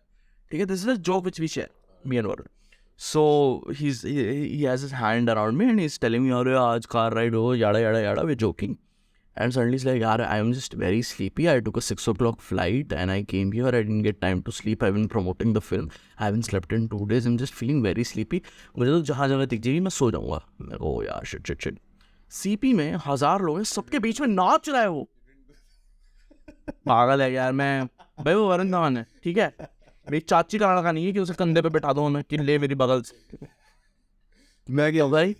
ठीक है। This is a joke which we share, me and Varun. So he has his hand around me and he is telling me, अरे आज कार राइड हो, yada yada yada, we joking. And suddenly he's like, yaar, I am just very sleepy. I took a 6 o'clock flight and I came here. I didn't get time to sleep. I've been promoting the film. I haven't slept in 2 days. I'm just feeling very sleepy. मुझे तो जहाँ जगह दिख जाएगी मैं सो जाऊँगा। मैं ओ यार शिट। सीपी में 1000 लोग हैं, सबके बीच में नाच रहा है वो, पागल है यार। मैं भाई वो वरुण धवन है, ठीक है, मेरी चाची का लड़का नहीं है कि उसे कंधे पे बैठा दो मैं कि ले मेरी बगल से। मैं क्या भाई,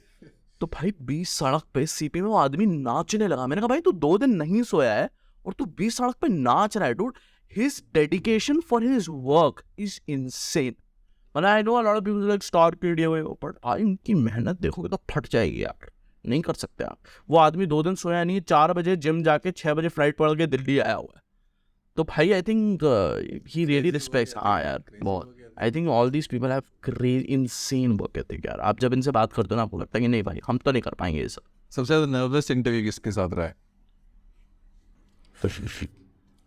तो भाई 20 सड़क पे सीपी में वो आदमी नाचने लगा। मैंने कहा भाई तू 2 दिन नहीं सोया है और तू 20 सड़क पे नाच रहा है dude. His dedication for his work is insane. मतलब I know a lot of people like star kid ये वो, बट भाई इनकी मेहनत देखोगे तो फट जाएगी यार, नहीं कर सकते आप। वो आदमी 2 दिन सोया नहीं, 4 बजे जिम जाके 6 बजे फ्लाइट पकड़ के दिल्ली आया हुआ है। तो भाई I think he really respects, हाँ यार बहुत। I think all these people have crazy insane work ethic यार। आप जब इनसे बात करते हो ना, आपको लगता है कि नहीं भाई हम तो नहीं कर पाएंगे ये सब। सबसे ज़्यादा नर्वस इंटरव्यू किसके साथ रहा है?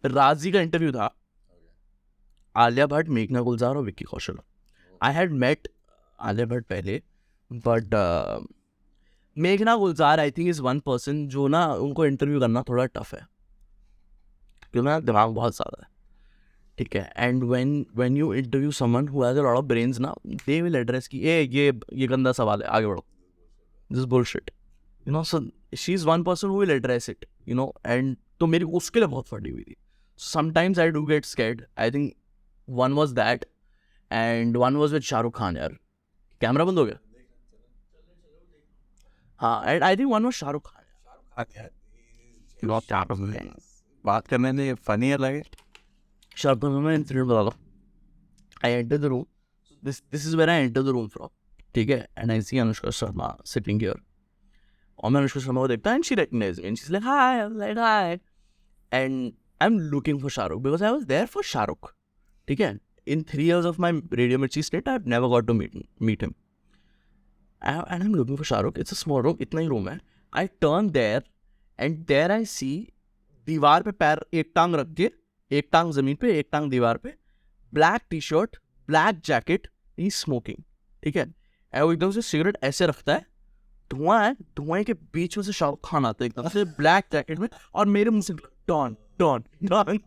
राजी का इंटरव्यू था, आलिया भट्ट, मेघना गुलजार और Vicky Kaushal. I had met Alia Bhatt पहले, बट मेघना Gulzar I think is one person जो ना उनको इंटरव्यू करना थोड़ा टफ है, क्योंकि ना दिमाग बहुत ज़्यादा है, ठीक है। And when you interview someone who has a lot of brains ना, दे विल एड्रेस कि ये गंदा सवाल है, आगे बढ़ो, this bullshit, so she is one person who will address it, and तो मेरी उसके लिए बहुत फटी हुई थी। Sometimes I do get scared. I think one was that and one was with Shahrukh Khan. यार कैमरा बंद हो गया, हाँ, and I think one was Shahrukh Khan. बात करने में फनी लगे। शाहरुख खान मैं इंसिडेंट बता दो। I enter the room, this is where I enter the room from, ठीक है, and I see Anushka Sharma sitting here. और मैं अनुष्का शर्मा को देखता and she recognise me and she is like hi, and I'm looking for Shahrukh because I was there for Shahrukh. ठीक है? In 3 years of my Radio Mirchie stint, I've never got to meet him. And I'm looking for Shahrukh. It's a small room. इतना ही room है. I turn there and there I see दीवार पे पैर एक टांग रख के, एक टांग जमीन पे, एक टांग दीवार पे, black T shirt, black jacket, he smoking. ठीक है? वो एकदम से सिगरेट ऐसे रखता है, धुआं है, धुआं के बीच में से शाहरुख खान आता है एकदम से ब्लैक जैकेट में, और मेरे मुंह से डॉन डॉन डॉन.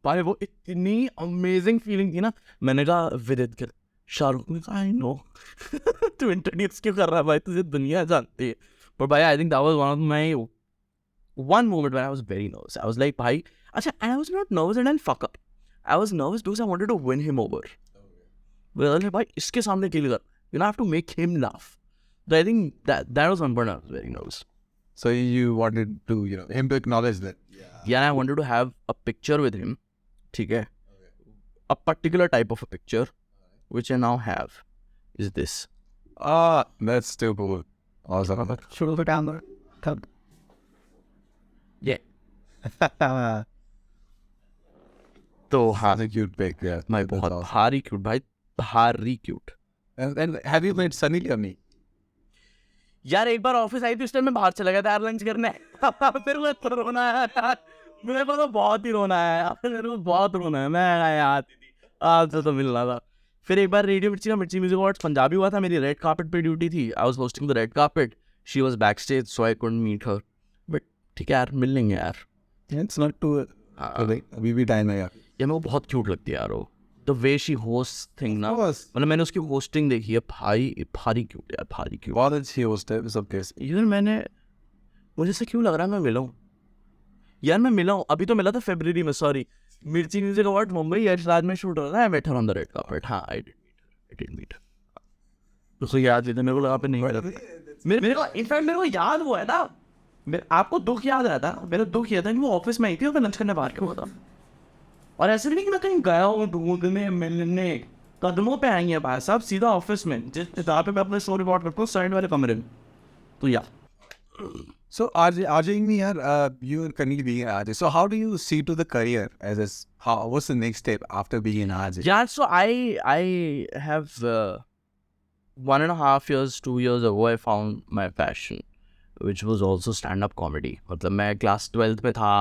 भाई वो इतनी अमेजिंग फीलिंग थी ना. मैंने कहा विदित के, शाहरुख ने कहा आई नो तू इंट्रोड्यूस क्यों कर रहा है भाई, तुझे दुनिया जानती है. पर भाई I think that was one of my one moment when I was very nervous. I was like, bhai, acha, and I was not nervous and I'll fuck up. I was nervous because I wanted to win him over. But I was like, bhai, iske samne kill kar. You know, I have to make him laugh. So I think that was one point I was very nervous. So you wanted to, him to acknowledge that. Yeah, I wanted to have a picture with him. Okay. A particular type of a picture, which I now have, is this. That's still cool. Awesome. Should we down there? Come. Yeah. तो हाँ, cute pic, yeah. मैं बहुत भारी cute भाई, भारी cute. And have you met Sunny Leone? यार एक बार office आई थी, उस टाइम मैं बाहर चला गया था यार लंच करने. मेरे को तो रोना है यार, मेरे को तो बहुत ही रोना है यार, मेरे को बहुत रोना है. मैं यार आज तो मिलना था. फिर एक बार रेडियो मिर्ची का मिर्ची म्यूजिक अवार्ड्स पंजाबी हुआ था, मेरी रेड कार्पेट पे ड्यूटी थी. I was hosting the red carpet, she was backstage, so I couldn't meet her. But ठीक है यार, मिल लेंगे यार. It's not too अभी भी टाइम है यार. ये मेरे को बहुत क्यूट लगती है यार वो, the way she host thing ना. मतलब मैंने उसकी होस्टिंग देखी है भाई, भारी क्यूट यार, भारी क्यूट. बहुत अच्छी होस्ट है सब केस. यार मुझे से क्यों लग रहा है मैं मिला हूँ यार. मैं मिला हूँ, अभी तो मिला था फरवरी में, सॉरी, मिर्ची म्यूजिक अवार्ड मुंबई यशराज में शूट हो रहा है. I met her on the red carpet. हाँ, आई डिड मीट. उसको याद नहीं था, मेरे को लगा पे नहीं मिला. मेरे को इनफैक्ट मेरे को याद वो है ना, आपको दुख याद रहता. मेरा दुख ये था कि वो ऑफिस में आई थी और मैं लंच करने बाहर क्यों था. और ऐसे भी नहीं कि मैं कहीं गया हूँ ढूंढने मिलने, कदमों पे आई है भाई साहब, सीधा ऑफिस में, जहाँ पे मैं अपने शो रिकॉर्ड करता हूँ, साइड वाले कमरे में. तो यार So RJ, you are currently being an RJ. So how do you see to the career what's the next step after being an RJ? Yeah, so I have 1.5 years, 2 years ago, I found my passion, which was also stand-up comedy. मतलब मैं class 12th में था,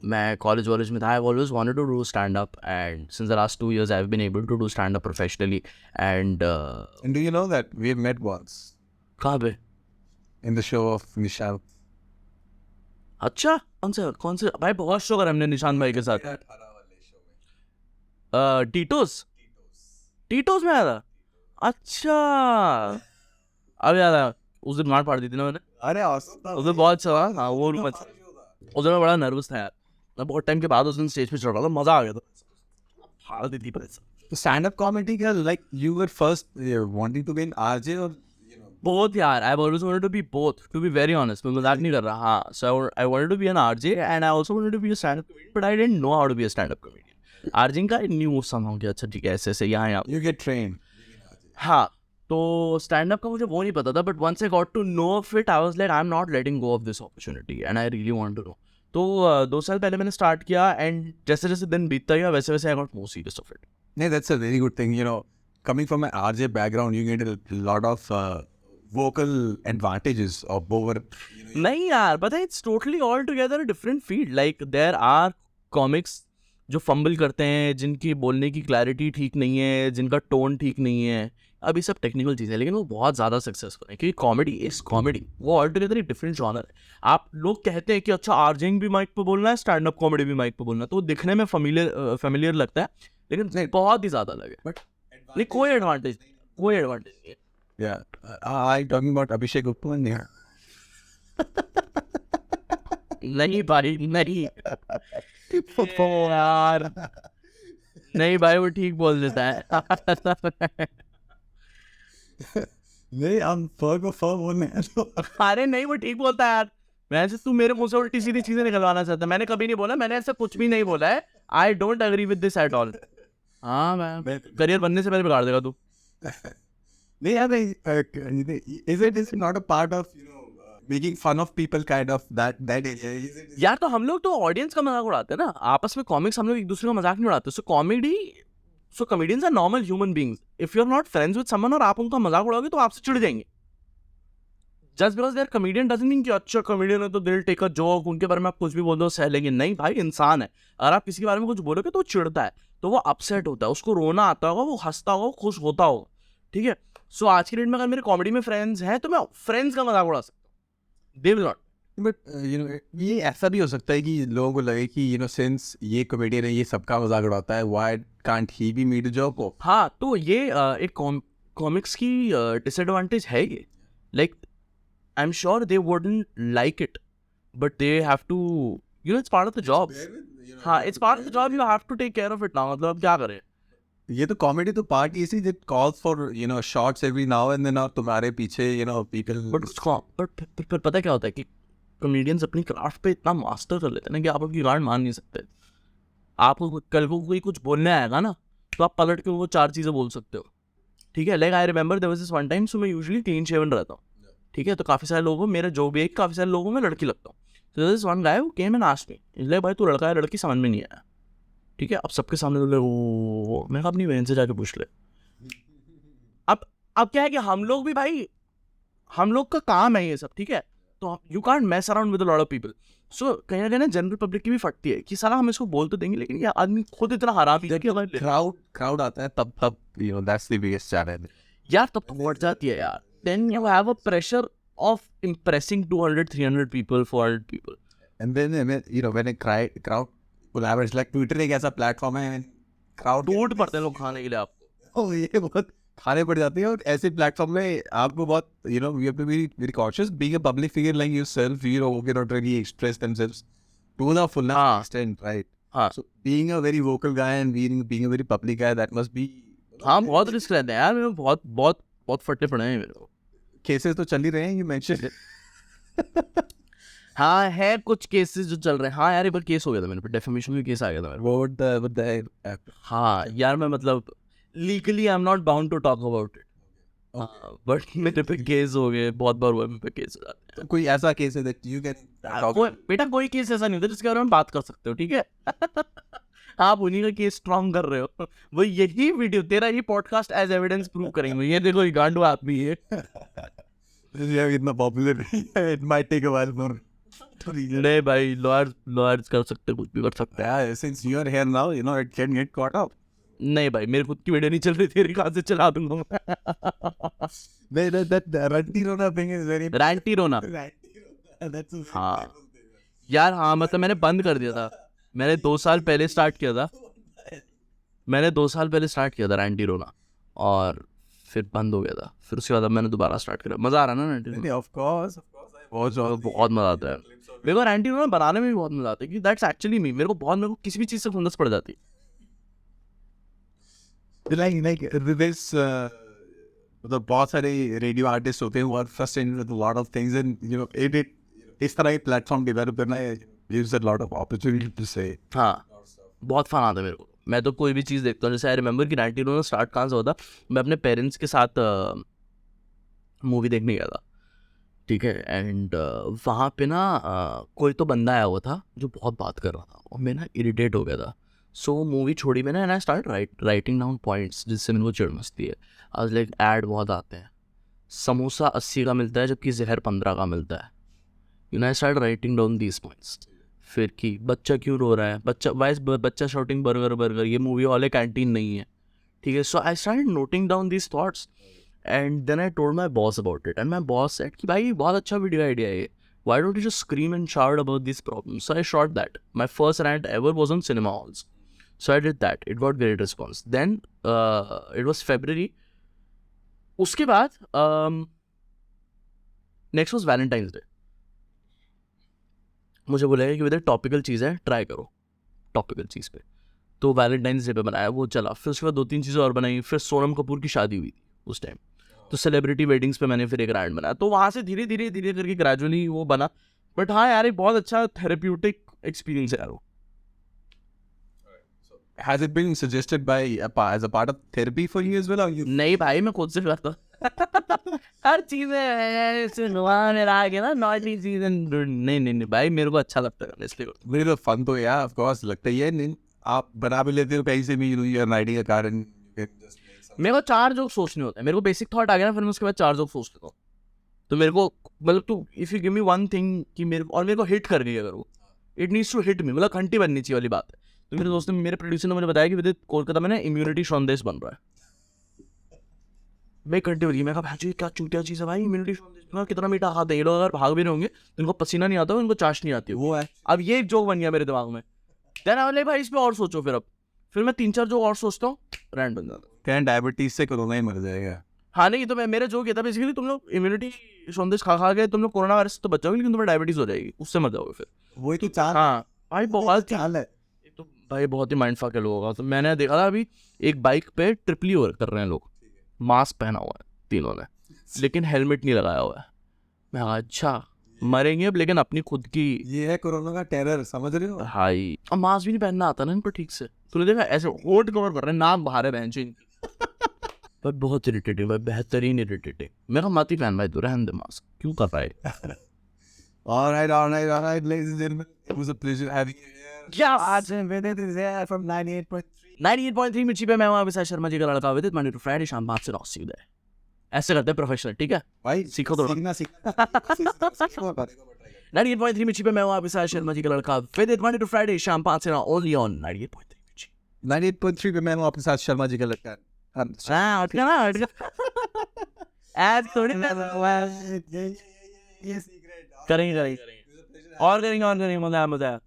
मैं college में था. I've always wanted to do stand-up, and since the last 2 years, I've been able to do stand-up professionally. And do you know that we have met once? कहाँ पे? In the show of Nishant. अच्छा, कौन से भाई, बहुत show करा हमने निशांत भाई के साथ. टीटोस में आया था. अच्छा, अब याद आया, उस दिन मार फाड़ दी थी ना मैंने. अरे उस दिन बहुत अच्छा था. हाँ, वो रूम अच्छा. उस दिन मैं बड़ा नर्वस था यार, मैं बहुत टाइम के बाद उस दिन स्टेज पे चढ़ रहा था, मजा आ गया था. फाड़ दी थी पैसा. stand-up comedy का like you were first wanting to be an RJ or both यार. I've always wanted to be both, to be very honest. मैं मजाक नहीं कर रहा. हाँ, so I wanted to be an RJ and I also wanted to be a stand-up comedian, but I didn't know how to be a stand-up comedian. RJ का I knew somehow कि अच्छा ठीक है, ऐसे यहाँ you get trained. हाँ, तो stand-up का मुझे वो नहीं पता था, but once I got to know of it, I was like, I'm not letting go of this opportunity and I really want to know. तो 2 साल पहले मैंने स्टार्ट किया, and जैसे जैसे दिन बीतता गया वैसे वैसे I got more serious of it. Yeah, that's a very good thing. Coming from an RJ background, you get a lot of vocal advantages of over. नहीं यार, पता है, it's totally altogether a different field. Like there are comics जो fumble करते हैं, जिनकी बोलने की क्लैरिटी ठीक नहीं है, जिनका टोन ठीक नहीं है. अभी सब टेक्निकल चीज़ें हैं, लेकिन वो बहुत ज़्यादा सक्सेसफुल है, क्योंकि कॉमेडी इज कॉमेडी. वो ऑलटुगेदर एक डिफरेंट जॉनर है. आप लोग कहते हैं कि अच्छा आरजेइंग भी माइक पे बोलना है, स्टैंड अप कॉमेडी भी माइक पे बोलना है, तो वो दिखने में फेमिलियर लगता है, लेकिन बहुत ही ज़्यादा लगे. बट नहीं, कोई एडवांटेज नहीं है. Yeah, I'm talking about Abhishek Upman here. नहीं भाई, नहीं यार, नहीं भाई, वो ठीक बोल देता है. नहीं, हम फर को फर बोलने हैं तो. अरे नहीं, वो ठीक बोलता है यार. वैसे तू मेरे मुंह से उल्टी सीधी चीजें निकलवाना चाहता है. मैंने कभी नहीं बोला, मैंने ऐसा कुछ भी नहीं बोला है. I don't agree with this at all. हाँ, मैं करियर बनने से पहले बिगाड़ देगा तू. नहीं यार, is it not a part of making fun of people kind of that area. यार तो हम लोग तो ऑडियंस का मजाक उड़ाते हैं ना आपस में. कॉमिक्स हम लोग एक दूसरे का मजाक नहीं उड़ाते. So comedians are normal human beings. If you are not friends with someone और आप उनका मजाक उड़ाओगे तो आपसे चिढ़ जाएंगे. Just because their comedian doesn't mean कि अच्छा कॉमेडियन है तो दिल टेक अ जोक, उनके बारे में आप कुछ भी बोल दो सह लेंगे. नहीं भाई, इंसान है. अगर आप किसी के बारे में कुछ बोलोगे तो वो चिढ़ता है, तो वो अपसेट होता है, उसको रोना आता होगा, वो हंसता होगा, वो खुश होता होगा. ठीक है. सो आज की डेट में अगर मेरे कॉमेडी में फ्रेंड्स हैं तो मैं फ्रेंड्स का मजाक उड़ा सकता हूँ. They will not. बट ये ऐसा भी हो सकता है कि लोगों को लगे कि सिंस ये कॉमेडियन है, ये सबका मजाक उड़ाता है, why can't he be made a job off. हाँ, तो ये एक कॉमिक्स की डिसएडवांटेज है ये. Like I am sure they wouldn't like it, but they have to, it's part of the job. हाँ, it's part of the job, you have to take care of it ना. मतलब अब क्या करें. ये तो कॉमेडी तो पार्ट इसी that calls for shots every now and then. और तुम्हारे पीछे पीपल. बट फिर पता क्या होता है कि कॉमेडियंस अपनी क्राफ्ट पे इतना मास्टर कर लेते हैं ना कि आप उनकी गांड मान नहीं सकते. आपको कल को कोई कुछ बोलने आएगा ना तो आप पलट के वो 4 चीज़ें बोल सकते हो. ठीक है. Like I remember there was this one time. So मैं यूजुअली क्लीन शेवन रहता हूँ. ठीक है. तो काफ़ी सारे लोगों मेरा जो भी है, काफ़ी सारे लोगों में लड़की लगता हूँ. तो this one guy came and asked me, इसलिए भाई तू लड़का है लड़की समझ में नहीं आया. ठीक है. अब सबके सामने बोले वो, मैं अपनी बहन से जाके पूछ ले. अब क्या है कि हम लोग भी भाई, हम लोग का काम है ये सब. ठीक है. तो you can't mess around with a lot of people. So कहीं ना कहीं जनरल पब्लिक की भी फटती है कि साला हम इसको बोल तो देंगे, लेकिन ये आदमी खुद इतना हरामी है कि हमारे क्राउड आता है तब दैट्स द बिगेस्ट चैलेंज. यार तब तो बढ़ जाती है यार. Then you have a pressure of impressing 200-300 people, 400 people. And then when a crowd collaborates, like Twitter एक ऐसा प्लेटफॉर्म है, crowd टूट पड़ते हैं लोग खाने के लिए आपको. ये बहुत खाने पड़ जाते हैं. और ऐसे प्लेटफॉर्म में आपको बहुत you have to be very cautious. Being a public figure like yourself, who cannot really express themselves to the full extent, right? So being a very vocal guy and being a very public guy, that must be. हाँ, बहुत risk रहते हैं यार. मेरे बहुत बहुत बहुत फटे पड़े हैं मेरे को. केसेस तो चल ही रहे हैं, you mentioned. हाँ, है कुछ केसेस जो चल रहे हैं. हाँ यार, एक बार केस हो गया था मेरे पे, डेफेमेशन में केस आ गया था मेरे. What the हाँ यार, मैं मतलब legally I am not bound to talk about it. But मेरे पे केस हो गए, बहुत बार हुआ मेरे पे केस हो जाते हैं. कोई ऐसा केस है that you can talk? बेटा कोई केस ऐसा नहीं होता जिसके बारे में बात कर सकते हो. ठीक है. आप उन्हीं का केस स्ट्रॉन्ग कर रहे हो. वो यही वीडियो तेरा ही पॉडकास्ट एज एविडेंस प्रूव करेंगे. ये देखो ये गांडू आदमी है. इतना popular it might take a while for. नहीं भाई, लॉयर्स कर सकते, कुछ भी कर सकते हैं. Yeah, since you are here now, it can get caught up. नहीं भाई, मेरी खुद की वीडियो नहीं चल रही, तेरी कहाँ से चला दूंगा मैं. That ranty rona thing is very. रैंटी रोना. हाँ यार, हाँ मतलब मैंने बंद कर दिया था. मैंने 2 साल पहले स्टार्ट किया था. रैंटी रोना, और फिर बंद हो गया था. फिर उसके बाद अब मैंने दोबारा स्टार्ट करा. मजा आ रहा है ना रैंटी रोना? Of course. बहुत मजा आता है मेरे को. रैंटी रोना बनाने में भी बहुत मजा आता है कि दैट्स एक्चुअली मी. मेरे को किसी भी चीज़ से खुंदस पड़ जाती है. Like this मतलब बहुत सारे रेडियो आर्टिस्ट होते हैं who are frustrated with a lot of things, and it इस तरह की प्लेटफॉर्म डेवलप करना gives a lot of opportunity to say. हाँ, बहुत फन आता है मेरे को. मैं तो कोई भी चीज़ देखता हूँ. जैसे आई रिमेंबर कि रैंटी रोना स्टार्ट कहाँ से होता. मैं अपने पेरेंट्स के साथ मूवी देखने गया था. ठीक है. एंड वहाँ पे ना कोई तो बंदा आया हुआ था जो बहुत बात कर रहा था, और मैं ना इरिटेट हो गया था. सो मूवी छोड़ी मैंने, and I start writing down points जिससे मेरे को चिढ़ मचती है. आज लाइक ऐड बहुत आते हैं. समोसा 80 का मिलता है जबकि जहर 15 का मिलता है. I start writing down these points. फिर कि बच्चा क्यों रो रहा है, बच्चा शॉटिंग बर्गर, ये मूवी वाले कैंटीन नहीं है. ठीक है. So I start noting down these thoughts, and then I told my boss about it, and my boss said कि भाई बहुत अच्छा वीडियो आइडिया है, why don't you just scream and shout about these problems? So I shot that. My first rant ever was on cinema halls. So I did that. It got great response. Then it was February. उसके बाद next was Valentine's Day. मुझे बोला कि with topical चीज़ है, try करो topical चीज़ पे. तो Valentine's day पे बनाया, वो चला. फिर उसके बाद 2-3 चीज़ें और बनाई. फिर सोनम कपूर की शादी हुई थी उस टाइम, तो सेलिब्रिटी वेडिंग्स पे मैंने फिर एक रैंट बनाया. तो वहाँ से धीरे धीरे करके ग्रेजुअली वो बना. बट हाँ यार, एक बहुत अच्छा थेरेप्यूटिक एक्सपीरियंस है यार वो. Has it been suggested by as a part of therapy for you as well? Or you? नहीं भाई, मैं खुद से करता. हर चीजें सुनवाने लागे ना, नॉटी चीजें नहीं भाई, मेरे को अच्छा लगता है इसलिए। मेरे को फन तो यार ऑफ कोर्स लगता ही है, नहीं आप बना भी लेते हो कहीं से भी, you are writing a car and मेरे को 4 जोक सोचने होते हैं, मेरे को बेसिक थॉट आ गया ना, फिर मैं उसके बाद 4 जोक सोच लेता हूँ। तो मेरे को मतलब तू if you give me one thing कि मेरे और मेरे को हिट कर गई अगर वो, it needs to hit me, मतलब घंटी बननी चाहिए वाली बात है। तो मेरे दोस्त ने, मेरे प्रोड्यूसर ने मुझे बताया कि विदित कोलकाता में ना इम्यूनिटी संदेश बन रहा है। मैं घंटे बन गई, मैं कहा भाई क्या चूतिया चीज़ है भाई, इम्यूनिटी संदेश कितना मीठा खाते हैं ये लोग, अगर भाग भी रहे होंगे तो इनको पसीना नहीं आता, उनको चाश नहीं आती वो है। अब ये एक जोक बन गया मेरे दिमाग में। देन आई भाई इस पे और सोचो, फिर मैं 3-4 जोक और सोचता हूँ, रैंड बन जाता है। क्या डायबिटीज से कोरोना ही मर जाएगा। हाँ नहीं, तो मैं मेरा जोक ये था बेसिकली, तुम लोग इम्यूनिटी संदेश खा के तुम लोग कोरोना वायरस से तो बच जाओगे, लेकिन तुम्हें डायबिटीज हो जाएगी, उससे मर जाओगे फिर। वही तो चाल। हाँ भाई बहुत चाल है तो भाई बहुत ही माइंड फक है लोगों का। तो मैंने देखा था अभी एक बाइक पे ट्रिपली ओवर कर रहे हैं लोग, मास्क पहना हुआ है तीनों ने, लेकिन हेलमेट नहीं लगाया हुआ है। मैं अच्छा मरेंगे अब, लेकिन अपनी खुद की, ये है कोरोना का टेरर, समझ रहे हो भाई। अब मास्क भी नहीं पहनना आता ना इनको ठीक से, तूने देखा ऐसे होठ कवर कर रहे हैं, नाक बाहर है बहन चो इनकी। पर बहुत इरिटेटिंग भाई, बेहतरीन इरिटेटिंग। मैं कहा मत ही पहन भाई, तू रहने दे मास्क, क्यों कर रहा है। All right, ladies and gentlemen, it was a pleasure having you here. Yes. RJ Vidit is here from 98.3. 98.3 मिर्ची पे मैं हूं आपके साथ शर्मा जी का लड़का विदित, मंडे टू फ्राइडे शाम 5 से 9 सीधे। ऐसे करते हैं प्रोफेशनल, ठीक है भाई सीखो थोड़ा। सीखना 98.3 मिर्ची पे मैं हूं आपके साथ शर्मा जी का लड़का विदित, मंडे टू फ्राइडे शाम 5 से 9 ओनली ऑन 98.3 मिर्ची। 98.3 पे मैं हूं आपके साथ शर्मा जी का लड़का। हां हट गया ना, हट गया ऐड थोड़ी ये सीक्रेट करेंगे और करेंगे मजा आया।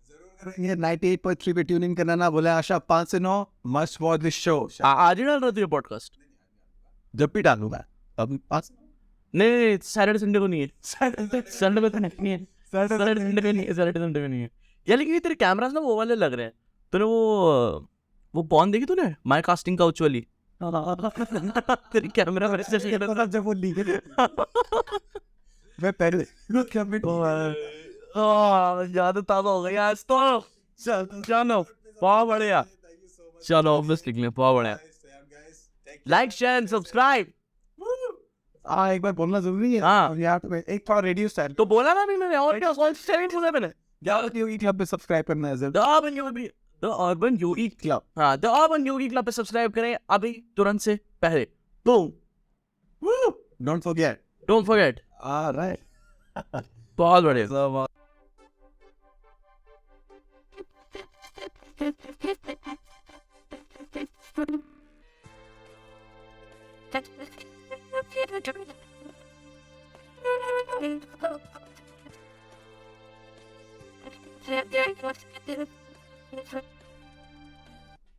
ये 98.3 पे ट्यून इन करना ना भूलें। आशा 5 से 9 मस्ट वॉच दिस शो। आज ही डाल रहे हो पॉडकास्ट? जब भी डालूंगा अभी 5 नहीं, सैटरडे संडे को नहीं है, संडे को तो नहीं है, सैटरडे संडे को नहीं है, सैटरडे संडे को नहीं है यार। लेकिन ये तेरे कैमरास ना वो वाले लग रहे हैं। तूने वो पॉन देखी तूने, माय कास्टिंग काउच वाली? तेरी कैमरा वैसे जब वो लीक मैं पहले याद ताज़ा हो गई आज तो। चलो बहुत बढ़िया, चलो ऑब्वियसली लिख लें, बहुत बढ़िया। Like share and subscribe. एक बार बोलना जरूरी है। हाँ यहाँ पे एक थोड़ा रेडियो स्टाइल तो बोला ना मैंने, और क्या बोला मैंने? यूट्यूब पे सब्सक्राइब करना है जरूर। द अर्बन योगी क्लब, हाँ द अर्बन योगी क्लब पे सब्सक्राइब करें अभी तुरंत से पहले। Boom, don't forget. ऑलराइट, बहुत बढ़िया।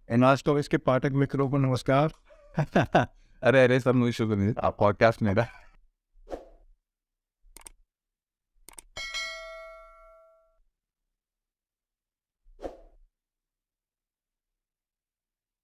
इनवास्टो इसके पाठक मित्रों को नमस्कार। अरे सब मुझे शुक्र नहीं, आप पॉडकास्ट में